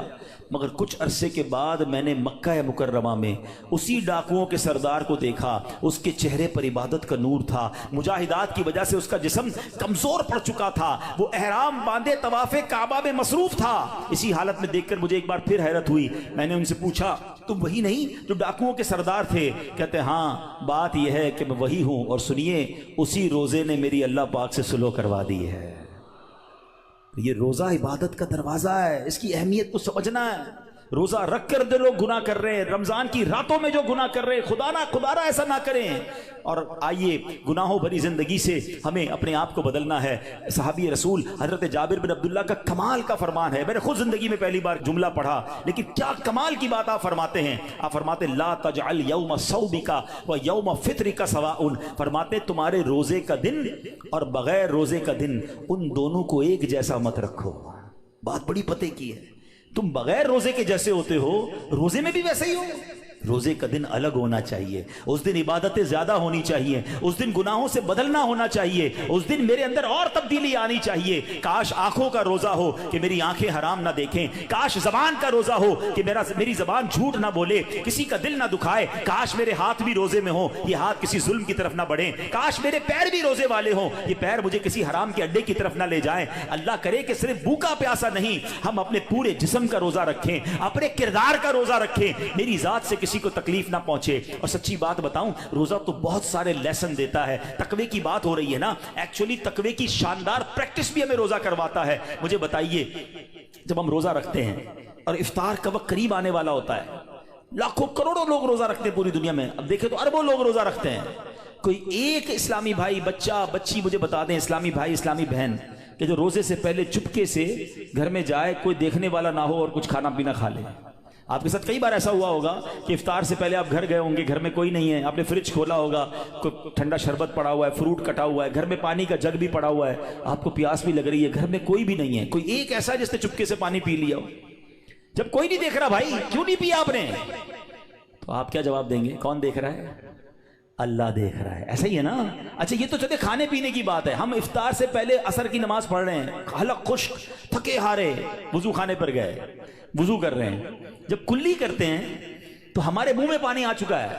مگر کچھ عرصے کے بعد میں نے مکہ مکرمہ میں اسی ڈاکوؤں کے سردار کو دیکھا. اس کے چہرے پر عبادت کا نور تھا, مجاہدات کی وجہ سے اس کا جسم کمزور پڑ چکا تھا, وہ احرام باندھے طواف کعبہ میں مصروف تھا. اسی حالت میں دیکھ کر مجھے ایک بار پھر حیرت ہوئی. میں نے ان سے پوچھا تم وہی نہیں جو ڈاکوؤں کے سردار تھے؟ کہتے ہاں بات یہ ہے کہ میں وہی ہوں, اور سنیے اسی روزے نے میری اللہ پاک سے صلح کروا دی ہے. یہ روزہ عبادت کا دروازہ ہے, اس کی اہمیت کو سمجھنا ہے. روزہ رکھ کر جو لوگ گناہ کر رہے ہیں, رمضان کی راتوں میں جو گناہ کر رہے ہیں, خدا نہ ایسا نہ کریں. اور آئیے گناہوں بھری زندگی سے ہمیں اپنے آپ کو بدلنا ہے. صحابی رسول حضرت جابر بن عبداللہ کا کمال کا فرمان ہے. میں نے خود زندگی میں پہلی بار جملہ پڑھا, لیکن کیا کمال کی بات آپ فرماتے ہیں. آپ فرماتے لا تجعل یوم صومک و یوم فطرک سواء. فرماتے تمہارے روزے کا دن اور بغیر روزے کا دن, ان دونوں کو ایک جیسا مت رکھو. بات بڑی پتے کی ہے. تم بغیر روزے کے جیسے ہوتے ہو, روزے میں بھی ویسے ہی ہو. روزے کا دن الگ ہونا چاہیے، اس دن عبادتیں زیادہ ہونی چاہیے، اس دن گناہوں سے بدلنا ہونا چاہیے، اس دن میرے اندر اور تبدیلی آنی چاہیے۔ کاش آنکھوں کا روزہ ہو کہ میری آنکھیں حرام نہ دیکھیں، کاش زبان کا روزہ ہو کہ میری زبان جھوٹ نہ بولے، کسی کا دل نہ دکھائے، کاش میرے ہاتھ بھی روزے میں ہوں، یہ ہاتھ کسی ظلم کی طرف نہ بڑھیں، کاش میرے پیر بھی روزے والے ہوں، یہ پیر مجھے کسی حرام کے اڈے کی طرف نہ لے جائیں۔ اللہ کرے کہ صرف بھوکا پیاسا نہیں، ہم اپنے پورے جسم کا روزہ رکھیں، اپنے کردار کا روزہ رکھیں، میری ذات سے کسی کو تکلیف نہ پہنچے۔ اور سچی بات بتاؤں، روزہ تو بہت سارے لیسن دیتا ہے۔ تقوی کی بات ہو رہی ہے نا، ایکچولی تقوی کی شاندار پریکٹس بھی ہمیں روزہ کرواتا ہے۔ مجھے بتائیے، جب ہم روزہ رکھتے ہیں اور افطار کا وقت قریب آنے والا ہوتا ہے، لاکھوں کروڑوں لوگ روزہ رکھتے ہیں پوری دنیا میں، اب دیکھیں تو اربوں لوگ روزہ رکھتے ہیں، کوئی ایک اسلامی بھائی، بچہ بچی مجھے بتا دیں، اسلامی بھائی اسلامی بہن، کہ جو روزے سے پہلے چپکے سے گھر میں جائے، کوئی دیکھنے والا نہ ہو اور کچھ کھانا پینا کھا لے۔ آپ کے ساتھ کئی بار ایسا ہوا ہوگا کہ افطار سے پہلے آپ گھر گئے ہوں گے، گھر میں کوئی نہیں ہے، آپ نے فریج کھولا ہوگا، کوئی ٹھنڈا شربت پڑا ہوا ہے، فروٹ کٹا ہوا ہے، گھر میں پانی کا جگ بھی پڑا ہوا ہے، آپ کو پیاس بھی لگ رہی ہے، گھر میں کوئی بھی نہیں ہے، کوئی ایک ایسا جس نے چپکے سے پانی پی لیا ہو۔ جب کوئی نہیں دیکھ رہا، بھائی کیوں نہیں پیا آپ نے؟ تو آپ کیا جواب دیں گے؟ کون دیکھ رہا ہے؟ اللہ دیکھ رہا ہے، ایسا ہی ہے نا؟ اچھا یہ تو چلے کھانے پینے کی بات ہے، ہم افطار سے پہلے عصر کی نماز پڑھ رہے ہیں، حلق خشک، تھکے ہارے، وضو خانے پر گئے، وضو کر رہے ہیں، جب کلی کرتے ہیں تو ہمارے منہ میں پانی آ چکا ہے،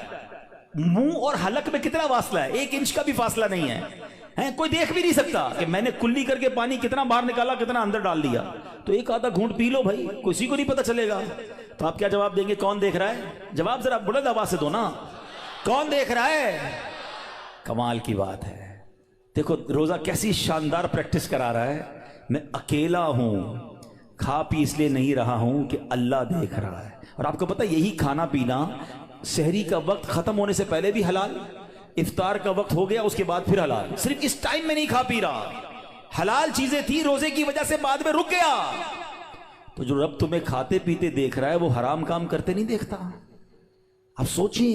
منہ اور حلق میں کتنا فاصلہ ہے؟ 1 انچ کا بھی فاصلہ نہیں ہے، کوئی دیکھ بھی نہیں سکتا کہ میں نے کلی کر کے پانی کتنا باہر نکالا، کتنا اندر ڈال دیا۔ تو ایک آدھا گھونٹ پی لو بھائی، کسی کو نہیں پتا چلے گا۔ تو آپ کیا جواب دیں گے؟ کون دیکھ رہا ہے؟ جواب ذرا بلند آواز سے دو نا، کون دیکھ رہا ہے؟ کمال کی بات ہے، دیکھو روزہ کیسی شاندار پریکٹس کرا رہا ہے۔ میں اکیلا ہوں، کھا پی اس لیے نہیں رہا ہوں کہ اللہ دیکھ رہا ہے۔ اور آپ کو پتہ یہی کھانا پینا سحری کا وقت ختم ہونے سے پہلے بھی حلال، افطار کا وقت ہو گیا اس کے بعد پھر حلال، صرف اس ٹائم میں نہیں کھا پی رہا، حلال چیزیں تھی روزے کی وجہ سے بعد میں رک گیا۔ تو جو رب تمہیں کھاتے پیتے دیکھ رہا ہے وہ حرام کام کرتے نہیں دیکھتا؟ اب سوچیں،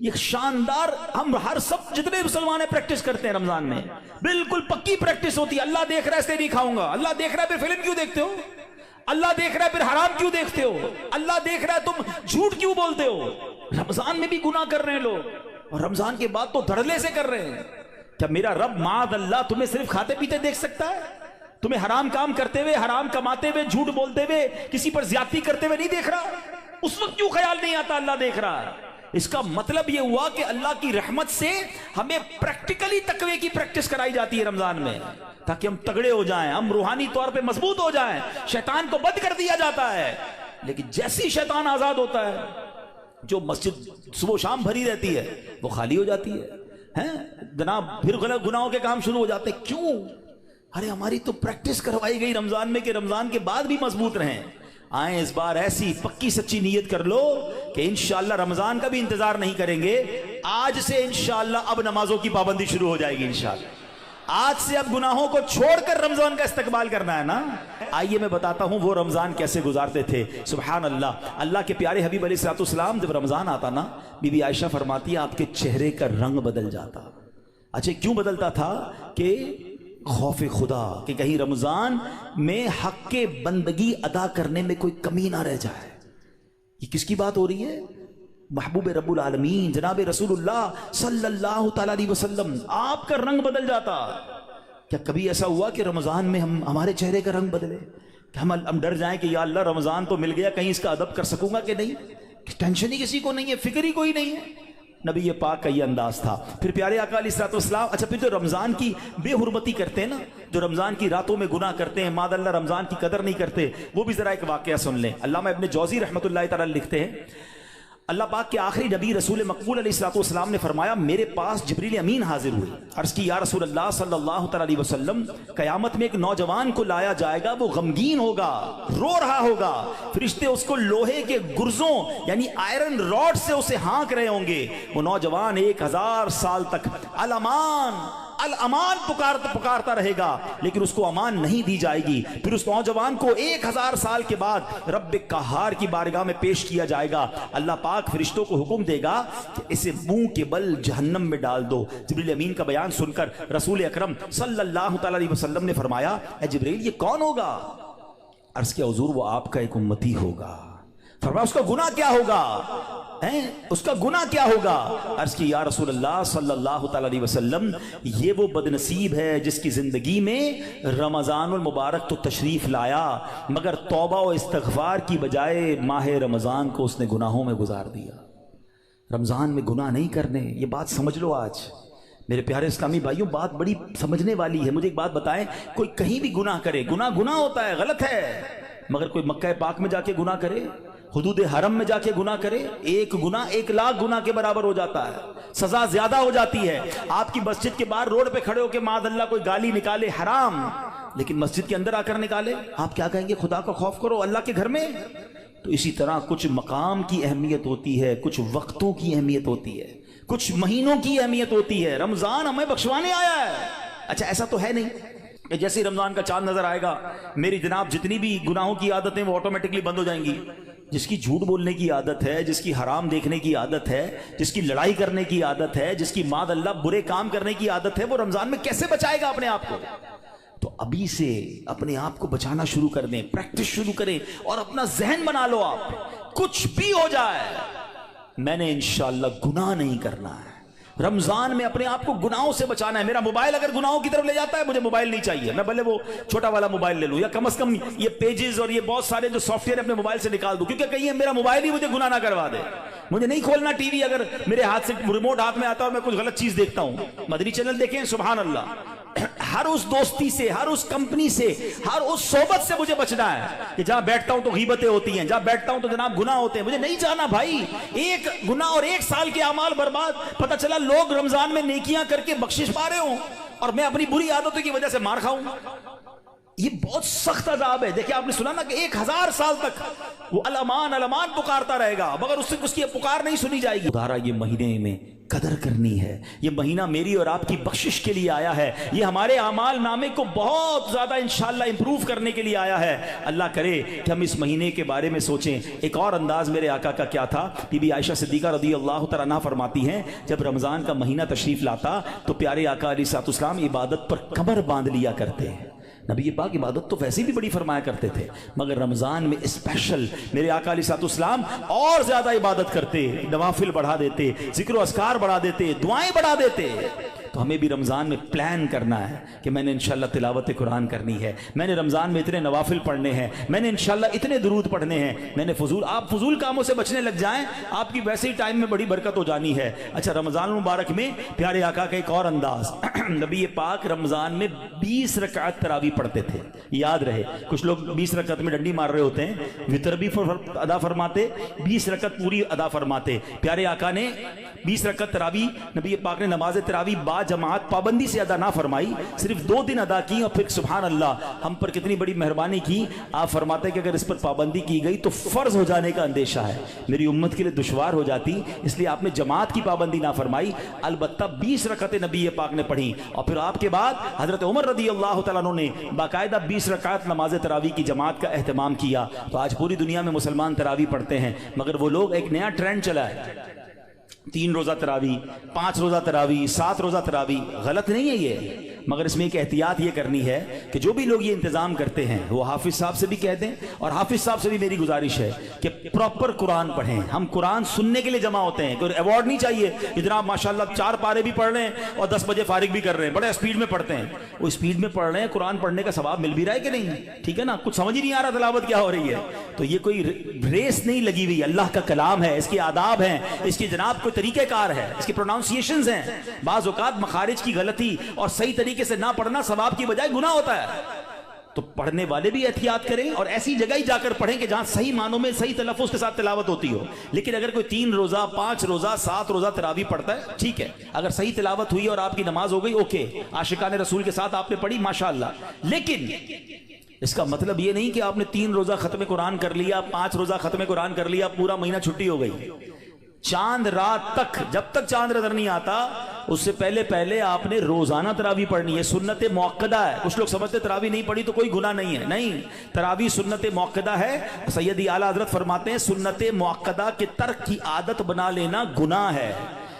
یہ شاندار، ہم ہر سب جتنے مسلمان ہیں پریکٹس کرتے ہیں رمضان میں، بالکل پکی پریکٹس ہوتی ہے۔ اللہ دیکھ رہا ہے اس لیے نہیں کھاؤں گا، اللہ دیکھ رہا ہے پھر فلم کیوں دیکھتے ہو، اللہ دیکھ رہا ہے پھر حرام کیوں دیکھتے ہو، اللہ دیکھ رہا ہے تم جھوٹ کیوں بولتے ہو۔ رمضان میں بھی گناہ کر رہے ہیں لوگ، اور رمضان کے بعد تو دھڑلے سے کر رہے ہیں۔ کیا میرا رب معاذ اللہ تمہیں صرف کھاتے پیتے دیکھ سکتا ہے؟ تمہیں حرام کام کرتے ہوئے، حرام کماتے ہوئے، جھوٹ بولتے ہوئے، کسی پر زیادتی کرتے ہوئے نہیں دیکھ رہا؟ اس وقت کیوں خیال نہیں آتا اللہ دیکھ رہا ہے؟ اس کا مطلب یہ ہوا کہ اللہ کی رحمت سے ہمیں پریکٹیکلی تقوی کی پریکٹس کرائی جاتی ہے رمضان میں، تاکہ ہم تگڑے ہو جائیں، ہم روحانی طور پہ مضبوط ہو جائیں۔ شیطان کو بند کر دیا جاتا ہے، لیکن جیسی شیطان آزاد ہوتا ہے، جو مسجد صبح و شام بھری رہتی ہے وہ خالی ہو جاتی ہے، جناب پھر غلط گناہوں کے کام شروع ہو جاتے ہیں۔ کیوں؟ ارے ہماری تو پریکٹس کروائی گئی رمضان میں کہ رمضان کے بعد بھی مضبوط رہیں۔ آئیں اس بار ایسی پکی سچی نیت کر لو کہ انشاءاللہ رمضان کا بھی انتظار نہیں کریں گے، آج سے انشاءاللہ اب نمازوں کی پابندی شروع ہو جائے گی انشاءاللہ، آج سے اب گناہوں کو چھوڑ کر رمضان کا استقبال کرنا ہے نا۔ آئیے میں بتاتا ہوں وہ رمضان کیسے گزارتے تھے۔ سبحان اللہ، اللہ کے پیارے حبیب علیہ الصلوۃ والسلام جب رمضان آتا نا، بی بی عائشہ فرماتی ہے آپ کے چہرے کا رنگ بدل جاتا۔ اچھا کیوں بدلتا تھا؟ کہ خوف خدا، کہ کہیں رمضان میں حق کے بندگی ادا کرنے میں کوئی کمی نہ رہ جائے۔ یہ کس کی بات ہو رہی ہے؟ محبوب رب العالمین جناب رسول اللہ صلی اللہ تعالی علیہ وسلم، آپ کا رنگ بدل جاتا۔ کیا کبھی ایسا ہوا کہ رمضان میں ہمارے چہرے کا رنگ بدلے، کہ ہم ڈر جائیں کہ یا اللہ رمضان تو مل گیا، کہیں اس کا ادب کر سکوں گا کہ نہیں؟ ٹینشن ہی کسی کو نہیں ہے، فکر ہی کوئی نہیں ہے۔ نبی پاک کا یہ انداز تھا۔ پھر پیارے آقا علیہ الصلوۃ والسلام، اچھا پھر جو رمضان کی بے حرمتی کرتے ہیں نا، جو رمضان کی راتوں میں گناہ کرتے ہیں، ماذ اللہ رمضان کی قدر نہیں کرتے، وہ بھی ذرا ایک واقعہ سن لیں۔ علامہ ابن جوزی رحمۃ اللہ تعالی لکھتے ہیں، اللہ پاک کے آخری نبی رسول مقبول علیہ الصلوۃ والسلام نے فرمایا میرے پاس جبریل امین حاضر ہوئے، عرض کی یا رسول اللہ صلی اللہ تعالی علیہ وسلم، قیامت میں ایک نوجوان کو لایا جائے گا، وہ غمگین ہوگا، رو رہا ہوگا، فرشتے اس کو لوہے کے گرزوں یعنی آئرن راڈ سے اسے ہانک رہے ہوں گے، وہ نوجوان 1000 سال تک الامان الامان پکارتا رہے گا، لیکن اس کو امان نہیں دی جائے گی۔ پھر اس نوجوان کو 1000 سال کے بعد رب قہار کی بارگاہ میں پیش کیا جائے گا، اللہ پاک فرشتوں کو حکم دے گا کہ اسے منہ کے بل جہنم میں ڈال دو۔ جبریل امین کا بیان سن کر رسول اکرم صلی اللہ تعالی علیہ وسلم نے فرمایا اے جبریل یہ کون ہوگا؟ عرض کیا حضور وہ آپ کا ایک امتی ہوگا۔ فرمایا اس کا گناہ کیا ہوگا؟ اس کا گناہ کیا ہوگا؟ عرض کی یا رسول اللہ صلی اللہ تعالی علیہ وسلم، یہ وہ بدنصیب ہے جس کی زندگی میں رمضان المبارک تو تشریف لایا مگر توبہ و استغفار کی بجائے ماہ رمضان کو اس نے گناہوں میں گزار دیا۔ رمضان میں گناہ نہیں کرنے، یہ بات سمجھ لو۔ آج میرے پیارے اسلامی بھائیوں، بات بڑی سمجھنے والی ہے۔ مجھے ایک بات بتائیں، کوئی کہیں بھی گناہ کرے، گناہ ہوتا ہے، غلط ہے، مگر کوئی مکہ پاک میں جا کے گناہ کرے، حدود حرم میں جا کے گناہ کرے، ایک گناہ 1,00,000 گناہ کے برابر ہو جاتا ہے، سزا زیادہ ہو جاتی ہے۔ آپ کی مسجد کے باہر روڈ پہ کھڑے ہو کے معاذ اللہ کوئی گالی نکالے، حرام، لیکن مسجد کے اندر آ کر نکالے، آپ کیا کہیں گے؟ خدا کا خوف کرو اللہ کے گھر میں۔ تو اسی طرح کچھ مقام کی اہمیت ہوتی ہے، کچھ وقتوں کی اہمیت ہوتی ہے، کچھ مہینوں کی اہمیت ہوتی ہے۔ رمضان ہمیں بخشوانے آیا ہے۔ اچھا ایسا تو ہے نہیں کہ جیسے ہی رمضان کا چاند نظر آئے گا میری جناب جتنی بھی گناہوں کی عادتیں وہ آٹومیٹکلی بند ہو جائیں گی۔ جس کی جھوٹ بولنے کی عادت ہے، جس کی حرام دیکھنے کی عادت ہے، جس کی لڑائی کرنے کی عادت ہے، جس کی معاذ اللہ برے کام کرنے کی عادت ہے، وہ رمضان میں کیسے بچائے گا اپنے آپ کو؟ تو ابھی سے اپنے آپ کو بچانا شروع کر دیں، پریکٹس شروع کریں اور اپنا ذہن بنا لو، آپ کچھ بھی ہو جائے میں نے انشاءاللہ گناہ نہیں کرنا ہے۔ رمضان میں اپنے آپ کو گناہوں سے بچانا ہے۔ میرا موبائل اگر گناہوں کی طرف لے جاتا ہے، مجھے موبائل نہیں چاہیے، میں بھلے وہ چھوٹا والا موبائل لے لوں یا کم از کم یہ پیجز اور یہ بہت سارے جو سافٹ ویئر اپنے موبائل سے نکال دوں، کیونکہ کہیں میرا موبائل ہی مجھے گناہ نہ کروا دے۔ مجھے نہیں کھولنا ٹی وی، اگر میرے ہاتھ سے ریموٹ ہاتھ میں آتا ہے اور میں کچھ غلط چیز دیکھتا ہوں۔ مدنی چینل دیکھیں، سبحان اللہ، ہر اس دوستی سے، ہر اس کمپنی سے، ہر اس صحبت سے مجھے بچنا ہے کہ جہاں بیٹھتا ہوں تو غیبتیں ہوتی ہیں، جہاں بیٹھتا ہوں تو جناب گناہ ہوتے ہیں۔ مجھے نہیں جانا بھائی، ایک گناہ اور 1 سال کے اعمال برباد، پتہ چلا لوگ رمضان میں نیکیاں کر کے بخشش پا رہے ہوں اور میں اپنی بری عادتوں کی وجہ سے مار کھاؤں۔ یہ بہت سخت عذاب ہے۔ دیکھیں آپ نے سنا نا کہ 1000 سال تک وہ الامان الامان پکارتا رہے گا مگر اس کی پکار نہیں سنی جائے گی۔ ادھارا یہ مہینے میں قدر کرنی ہے، یہ مہینہ میری اور آپ کی بخشش کے لیے آیا ہے، یہ ہمارے اعمال نامے کو بہت زیادہ انشاءاللہ امپروو کرنے کے لیے آیا ہے۔ اللہ کرے کہ ہم اس مہینے کے بارے میں سوچیں۔ ایک اور انداز میرے آقا کا کیا تھا، بی بی عائشہ صدیقہ رضی اللہ تعالیٰ عنہا فرماتی ہیں جب رمضان کا مہینہ تشریف لاتا تو پیارے آقا علیہ الصلوۃ والسلام عبادت پر کمر باندھ لیا کرتے ہیں۔ نبی پاک عبادت تو ویسے بھی بڑی فرمایا کرتے تھے مگر رمضان میں اسپیشل میرے آقا علیہ الصلوۃ والسلام اور زیادہ عبادت کرتے، نوافل بڑھا دیتے، ذکر و اذکار بڑھا دیتے، دعائیں بڑھا دیتے۔ تو ہمیں بھی رمضان میں پلان کرنا ہے کہ میں نے انشاءاللہ تلاوت قرآن کرنی ہے، میں نے رمضان میں اتنے نوافل پڑھنے ہیں، میں نے انشاءاللہ اتنے درود پڑھنے ہیں، میں نے آپ فضول کاموں سے بچنے لگ جائیں، آپ کی ویسے ہی ٹائم میں بڑی برکت ہو جانی ہے۔ اچھا رمضان المبارک میں پیارے آقا کا ایک اور انداز، نبی پاک رمضان میں 20 رکعت تراویح پڑھتے تھے۔ یاد رہے کچھ لوگ 20 رکعت میں ڈنڈی مار رہے ہوتے ہیں، وتر بھی ادا فرماتے، 20 رکعت پوری ادا فرماتے۔ پیارے آقا نے 20 رکعت تراویح، نبی پاک نے نماز تراویح با جماعت پابندی سے ادا نہ فرمائی، صرف 2 دن ادا کی اور پھر سبحان اللہ ہم پر کتنی بڑی مہربانی کی۔ آپ فرماتے کہ اگر اس پر پابندی کی گئی تو فرض ہو جانے کا اندیشہ ہے، میری امت کے لیے دشوار ہو جاتی، اس لیے آپ نے جماعت کی پابندی نہ فرمائی، البتہ 20 رکعتیں نبی پاک نے پڑھی۔ اور پھر آپ کے بعد حضرت عمر رضی اللہ تعالیٰ عنہ نے باقاعدہ 20 رکعت نماز تراویح کی جماعت کا اہتمام کیا۔ تو آج پوری دنیا میں مسلمان تراویح پڑھتے ہیں مگر وہ لوگ ایک نیا ٹرینڈ چلا ہے، 3 روزہ تراویح، 5 روزہ تراویح، 7 روزہ تراویح۔ غلط نہیں ہے یہ، مگر اس میں ایک احتیاط یہ کرنی ہے کہ جو بھی لوگ یہ انتظام کرتے ہیں وہ حافظ صاحب سے بھی کہہ دیں اور حافظ صاحب سے بھی میری گزارش ہے کہ پراپر قرآن پڑھیں۔ ہم قرآن سننے کے لیے جمع ہوتے ہیں، کوئی ایوارڈ نہیں چاہیے اتنا آپ ماشاءاللہ 4 پارے بھی پڑھ رہے ہیں اور 10 بجے فارغ بھی کر رہے ہیں، بڑے اسپیڈ میں پڑھتے ہیں۔ وہ اسپیڈ میں پڑھ رہے ہیں، قرآن پڑھنے کا ثواب مل بھی رہا ہے کہ نہیں؟ ٹھیک ہے نا، کچھ سمجھ ہی نہیں آ رہا تلاوت کیا ہو رہی ہے۔ تو یہ کوئی ریس نہیں لگی ہوئی، اللہ کا کلام ہے، اس کے آداب ہیں، اس کی جناب کوئی طریقہ کار ہے، اس کی پروناؤنسیشنز ہیں۔ بعض اوقات مخارج کی غلطی اور صحیح طریقے سے نہ پڑھنا ثواب کی بجائے گناہ ہوتا ہے۔ تو پڑھنے والے بھی احتیاط کریں اور ایسی جگہ ہی جا کر پڑھیں کہ جہاں صحیح معنوں میں صحیح تلفظ کے ساتھ تلاوت ہوتی ہو۔ لیکن اگر کوئی 3 روزہ، 5 روزہ، 7 روزہ تراویح پڑھتا ہے، ٹھیک ہے، اگر صحیح تلاوت ہوئی اور آپ کی نماز ہو گئی، اوکے، عاشقان رسول کے ساتھ آپ نے پڑھی، ماشاءاللہ۔ لیکن اس کا مطلب یہ نہیں کہ آپ نے 3 روزہ ختم قرآن کر لیا، 5 روزہ ختم قرآن کر لیا، پورا مہینہ چھٹی ہو گئی۔ چاند رات تک، جب تک چاند نظر نہیں آتا اس سے پہلے آپ نے روزانہ تراویح پڑھنی ہے، سنت موقدہ ہے۔ کچھ لوگ سمجھتے تراویح نہیں پڑھی تو کوئی گناہ نہیں ہے، نہیں، تراویح سنت موقدہ ہے۔ سیدی اعلیٰ حضرت فرماتے ہیں سنت موقدہ کے ترک کی عادت بنا لینا گناہ ہے۔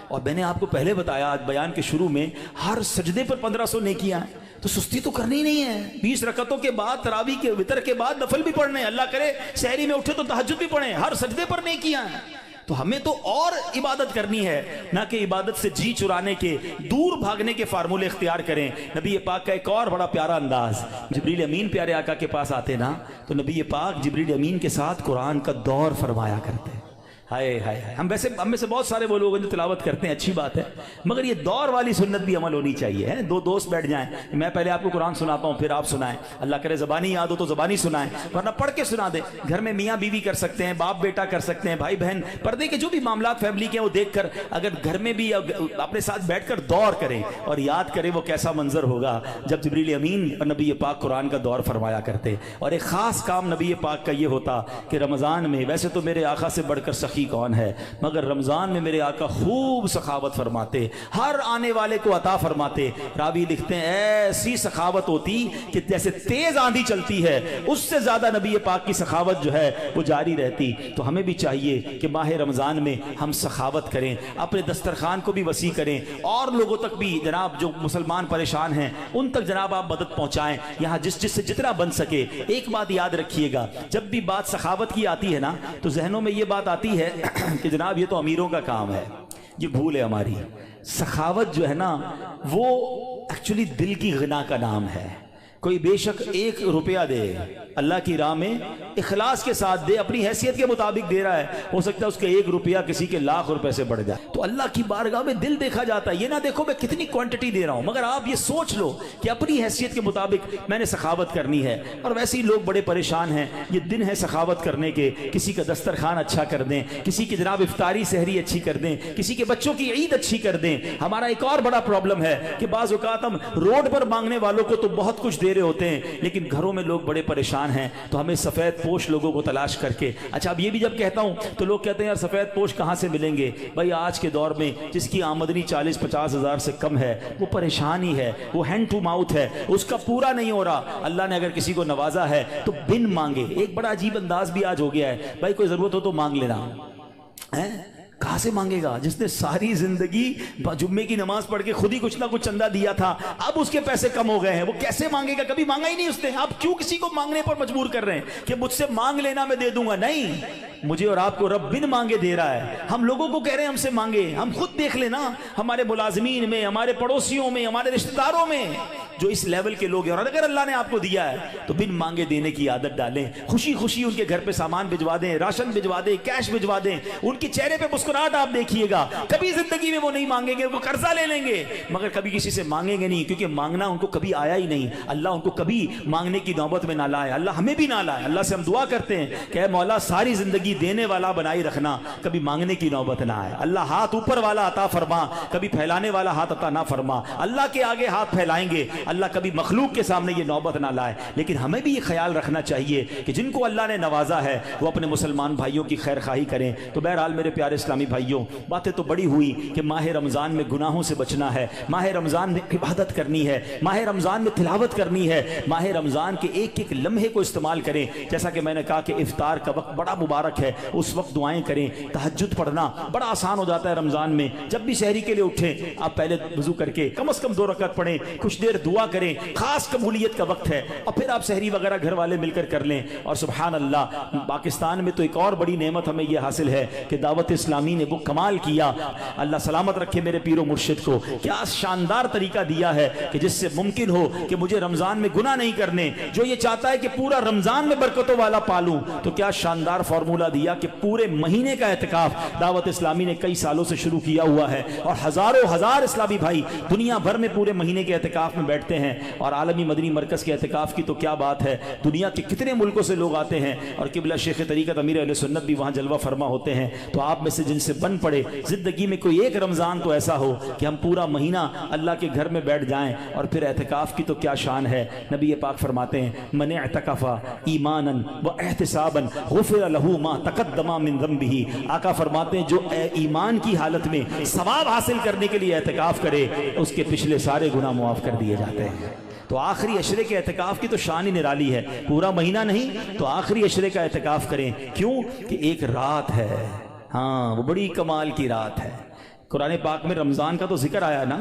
اور میں نے آپ کو پہلے بتایا آج بیان کے شروع میں، ہر سجدے پر 1500 نیکیاں ہیں۔ تو سستی تو کرنی نہیں ہے. 20 رکعتوں کے بعد تراویح کے وتر کے بعد نفل بھی پڑھنے ہیں. اللہ کرے سحری میں اٹھے تو تہجد بھی پڑھیں, ہر سجدے پر نیکیاں ہیں. تو ہمیں تو اور عبادت کرنی ہے, نہ کہ عبادت سے جی چرانے کے, دور بھاگنے کے فارمولے اختیار کریں. نبی پاک کا ایک اور بڑا پیارا انداز, جبریل امین پیارے آقا کے پاس آتے نا تو نبی پاک جبریل امین کے ساتھ قرآن کا دور فرمایا کرتے. ہائے ہائے ہائے, ہم میں سے بہت سارے وہ لوگ ہیں جو تلاوت کرتے ہیں, اچھی بات ہے, مگر یہ دور والی سنت بھی عمل ہونی چاہیے. دو دوست بیٹھ جائیں, میں پہلے آپ کو قرآن سناتا ہوں پھر آپ سنائیں, اللہ کرے زبانی یاد ہو تو زبانی سنائیں, ورنہ پڑھ کے سنا دیں. گھر میں میاں بیوی کر سکتے ہیں, باپ بیٹا کر سکتے ہیں, بھائی بہن, پردے کے جو بھی معاملات فیملی کے ہیں وہ دیکھ کر اگر گھر میں بھی اپنے ساتھ بیٹھ کر دور کریں اور یاد کریں وہ کیسا منظر ہوگا جب جبریل امین اور نبی پاک قرآن کا دور فرمایا کرتے. اور ایک خاص کام نبی پاک کا یہ ہوتا کہ رمضان میں, ویسے تو میرے آقا سے بڑھ کر سخی کون ہے, مگر رمضان میں میرے آقا خوب سخاوت فرماتے, ہر آنے والے کو عطا فرماتے. راوی لکھتے ہیں ایسی سخاوت ہوتی کہ جیسے تیز آندھی چلتی ہے اس سے زیادہ نبی پاک کی سخاوت جو ہے وہ جاری رہتی. تو ہمیں بھی چاہیے کہ ماہ رمضان میں ہم سخاوت کریں, اپنے دسترخوان کو بھی وسیع کریں, اور لوگوں تک بھی جناب جو مسلمان پریشان ہیں ان تک جناب آپ مدد پہنچائیں یہاں جس سے جتنا بن سکے. ایک بات یاد رکھیے گا, جب بھی بات سخاوت کی آتی ہے نا تو ذہنوں میں یہ بات آتی ہے کہ جناب یہ تو امیروں کا کام ہے. یہ بھول ہے ہماری. سخاوت جو ہے نا وہ ایکچولی دل کی غنا کا نام ہے. کوئی بے شک 1 روپیہ دے اللہ کی راہ میں اخلاص کے ساتھ دے, اپنی حیثیت کے مطابق دے رہا ہے, ہو سکتا ہے اس کے 1 روپیہ کسی کے لاکھ روپے سے بڑھ جائے. تو اللہ کی بارگاہ میں دل دیکھا جاتا ہے, یہ نہ دیکھو میں کتنی کوانٹٹی دے رہا ہوں, مگر آپ یہ سوچ لو کہ اپنی حیثیت کے مطابق میں نے سخاوت کرنی ہے. اور ویسے ہی لوگ بڑے پریشان ہیں, یہ دن ہے سخاوت کرنے کے, کسی کا دسترخوان اچھا کر دیں, کسی کی جناب افطاری سحری اچھی کر دیں, کسی کے بچوں کی عید اچھی کر دیں. ہمارا ایک اور بڑا پرابلم ہے کہ بعض اوقات ہم روڈ پر مانگنے والوں کو تو بہت کچھ دے رہے ہوتے ہیں, لیکن گھروں میں لوگ بڑے پریشان ہیں. تو ہمیں سفید پوش لوگوں کو تلاش کر کے, اچھا اب یہ بھی جب کہتا ہوں تو لوگ کہتے ہیں یار سفید پوش کہاں سے ملیں گے. بھائی آج کے دور میں جس کی آمدنی 40-50 ہزار سے کم ہے وہ پریشان ہی ہے, وہ ہینڈ ٹو ماؤتھ ہے, اس کا پورا نہیں ہو رہا. اللہ نے اگر کسی کو نوازا ہے تو بن مانگے. ایک بڑا عجیب انداز بھی آج ہو گیا ہے, بھائی کوئی ضرورت ہو تو مانگ لینا. کہاں سے مانگے گا جس نے ساری زندگی جمعے کی نماز پڑھ کے خود ہی کچھ نہ کچھ چندہ دیا تھا, اب اس کے پیسے کم ہو گئے ہیں, وہ کیسے مانگے گا؟ کبھی مانگا ہی نہیں اس نے. آپ کیوں کسی کو مانگنے پر مجبور کر رہے ہیں کہ مجھ سے مانگ لینا میں دے دوں گا؟ نہیں, مجھے اور آپ کو رب بن مانگے دے رہا ہے. ہم لوگوں کو کہہ رہے ہیں ہم سے مانگے. ہم خود دیکھ لینا ہمارے ملازمین میں, ہمارے پڑوسیوں میں, ہمارے رشتہ داروں میں جو اس لیول کے لوگ ہیں, اور اگر اللہ نے آپ کو دیا ہے تو بن مانگے دینے کی عادت ڈالیں. خوشی خوشی ان کے گھر پہ سامان بھجوا دیں, راشن بھجوا دیں, کیش بھجوا دیں. ان کے چہرے پہ مسکراہٹ آپ دیکھیے گا. کبھی زندگی میں وہ نہیں مانگیں گے, وہ قرضہ لے لیں گے مگر کبھی کسی سے مانگیں گے نہیں, کیونکہ مانگنا ان کو کبھی آیا ہی نہیں. اللہ ان کو کبھی مانگنے کی نوبت میں نہ لائے, اللہ ہمیں بھی نہ لائے. اللہ سے ہم دعا کرتے ہیں کہ اے مولا ساری زندگی دینے والا بنائی رکھنا, کبھی مانگنے کی نوبت نہ آئے. اللہ ہاتھ اوپر والا عطا فرما, کبھی پھیلانے والا ہاتھ عطا نہ فرما. اللہ کے آگے ہاتھ پھیلائیں گے, اللہ کبھی مخلوق کے سامنے یہ نوبت نہ لائے. لیکن ہمیں بھی یہ خیال رکھنا چاہیے کہ جن کو اللہ نے نوازا ہے وہ اپنے مسلمان بھائیوں کی خیر خواہی کریں. تو بہرحال میرے پیارے اسلامی بھائیوں, باتیں تو بڑی ہوئی کہ ماہ رمضان میں گناہوں سے بچنا ہے, ماہ رمضان میں عبادت کرنی ہے, ماہ رمضان میں تلاوت کرنی ہے, ماہ رمضان کے ایک ایک لمحے کو استعمال کریں. جیسا کہ میں نے کہا کہ افطار کا وقت بڑا مبارک ہے, اس وقت دعائیں کریں. تہجد پڑھنا بڑا آسان ہو جاتا ہے رمضان میں. جب بھی سحری کے لیے اٹھیں آپ پہلے وضو کر کے کم از کم 2 رکعت پڑھیں, کچھ دیر دعا کریں, خاص قبولیت کا وقت ہے, اور پھر آپ سحری وغیرہ گھر والے مل کر لیں. اور سبحان اللہ, پاکستان میں تو ایک اور بڑی نعمت ہمیں یہ حاصل ہے کہ دعوت اسلامی نے وہ کمال کیا, اللہ سلامت رکھے میرے پیر و مرشد کو, کیا شاندار طریقہ دیا ہے کہ جس سے ممکن ہو کہ مجھے رمضان میں گناہ نہیں کرنے. جو یہ چاہتا ہے کہ پورا رمضان میں برکتوں والا پالوں, تو کیا شاندار فارمولہ دیا کہ پورے مہینے کا اعتکاف دعوت اسلامی نے کئی سالوں سے شروع کیا ہوا ہے, اور ہزاروں ہزار اسلامی بھائی دنیا بھر میں پورے مہینے کے اعتکاف میں بیٹھتے ہیں. اور عالمی مدنی مرکز کے اعتکاف کی تو کیا بات ہے, دنیا کے کتنے ملکوں سے لوگ آتے ہیں, اور قبلہ شیخ طریقت امیر اہل سنت بھی وہاں جلوہ فرما ہوتے ہیں. تو آپ میں سے جن سے بن پڑے زندگی میں کوئی ایک رمضان تو ایسا ہو کہ ہم پورا مہینہ اللہ کے گھر میں بیٹھ جائیں. اور پھر اعتکاف کی تو کیا شان ہے, نبی پاک فرماتے ہیں من اعتکف ایمانا واحتسابا غفر له ما تقدم من ذنبه. آقا فرماتے ہیں جو ایمان کی حالت میں ثواب حاصل کرنے کے لیے اعتکاف کرے اس کے پچھلے سارے گناہ معاف کر دیے جاتے ہیں. تو آخری عشرے کے اعتکاف کی تو شان ہی نرالی ہے, پورا مہینہ نہیں تو آخری عشرے کا اعتکاف کریں. کیوں کہ ایک رات ہے, ہاں وہ بڑی کمال کی رات ہے. قرآن پاک میں رمضان کا تو ذکر آیا نا،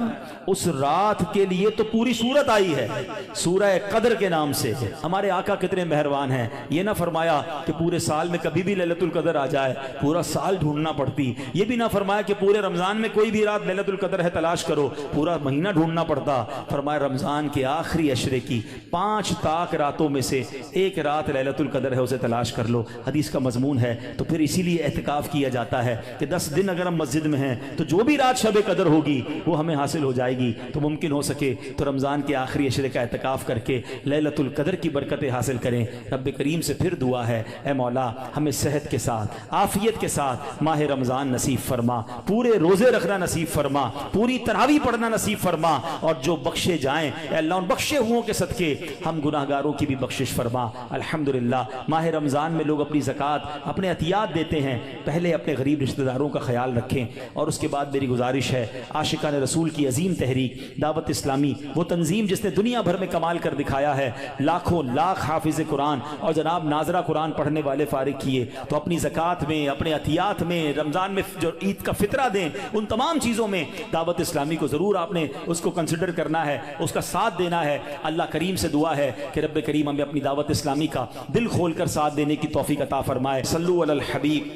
اس رات کے لیے تو پوری سورت آئی ہے سورہ قدر کے نام سے۔ ہمارے آقا کتنے مہربان ہیں، یہ نہ فرمایا کہ پورے سال میں کبھی بھی لیلۃ القدر آ جائے پورا سال ڈھونڈنا پڑتی، یہ بھی نہ فرمایا کہ پورے رمضان میں کوئی بھی رات لیلۃ القدر ہے تلاش کرو پورا مہینہ ڈھونڈنا پڑتا۔ فرمایا رمضان کے آخری عشرے کی 5 طاق راتوں میں سے ایک رات لیلۃ القدر ہے، اسے تلاش کر لو۔ حدیث کا مضمون ہے، تو پھر اسی لیے اعتکاف کیا جاتا ہے کہ 10 دن اگر ہم مسجد میں ہیں تو جو بھی رات شب قدر ہوگی وہ ہمیں حاصل ہو جائے گی، تو ممکن ہو سکے تو رمضان کے آخری عشرے کا اعتکاف کر کے لیلۃ القدر کی برکتیں حاصل کریں۔ رب کریم سے پھر دعا ہے، اے مولا ہمیں صحت کے ساتھ عافیت کے ساتھ ماہ رمضان نصیب فرما، پورے روزے رکھنا نصیب فرما، پوری تراویح پڑھنا نصیب فرما، اور جو بخشے جائیں اے اللہ ان بخشے ہوں کے صدقے ہم گناہ گاروں کی بھی بخشش فرما۔ الحمدللہ ماہ رمضان میں لوگ اپنی زکوٰۃ اپنے عطیات دیتے ہیں، پہلے اپنے غریب رشتہ داروں کا خیال رکھیں، اور اس کے بعد میری گزارش ہے عاشقان رسول کی عظیم تحریک دعوت اسلامی، وہ تنظیم جس نے دنیا بھر میں کمال کر دکھایا ہے، لاکھوں لاکھ حافظ قرآن اور جناب ناظرہ قرآن پڑھنے والے فارغ کیے، تو اپنی زکوٰۃ میں اپنے عطیات میں رمضان میں جو عید کا فطرہ دیں، ان تمام چیزوں میں دعوت اسلامی کو ضرور آپ نے اس کو کنسیڈر کرنا ہے، اس کا ساتھ دینا ہے۔ اللہ کریم سے دعا ہے کہ رب کریم ہمیں اپنی دعوت اسلامی کا دل کھول کر ساتھ دینے کی توفیق عطا فرمائے۔ صلو علی الحبیب۔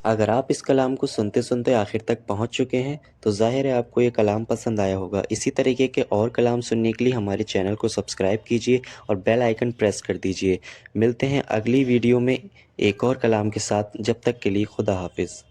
اگر آپ اس کلام کو سنتے سنتے آخر تک پہنچ چکے ہیں تو ظاہر ہے آپ کو یہ کلام پسند آیا ہوگا۔ اسی طریقے کے اور کلام سننے کے لیے ہمارے چینل کو سبسکرائب کیجئے اور بیل آئیکن پریس کر دیجئے۔ ملتے ہیں اگلی ویڈیو میں ایک اور کلام کے ساتھ، جب تک کے لیے خدا حافظ۔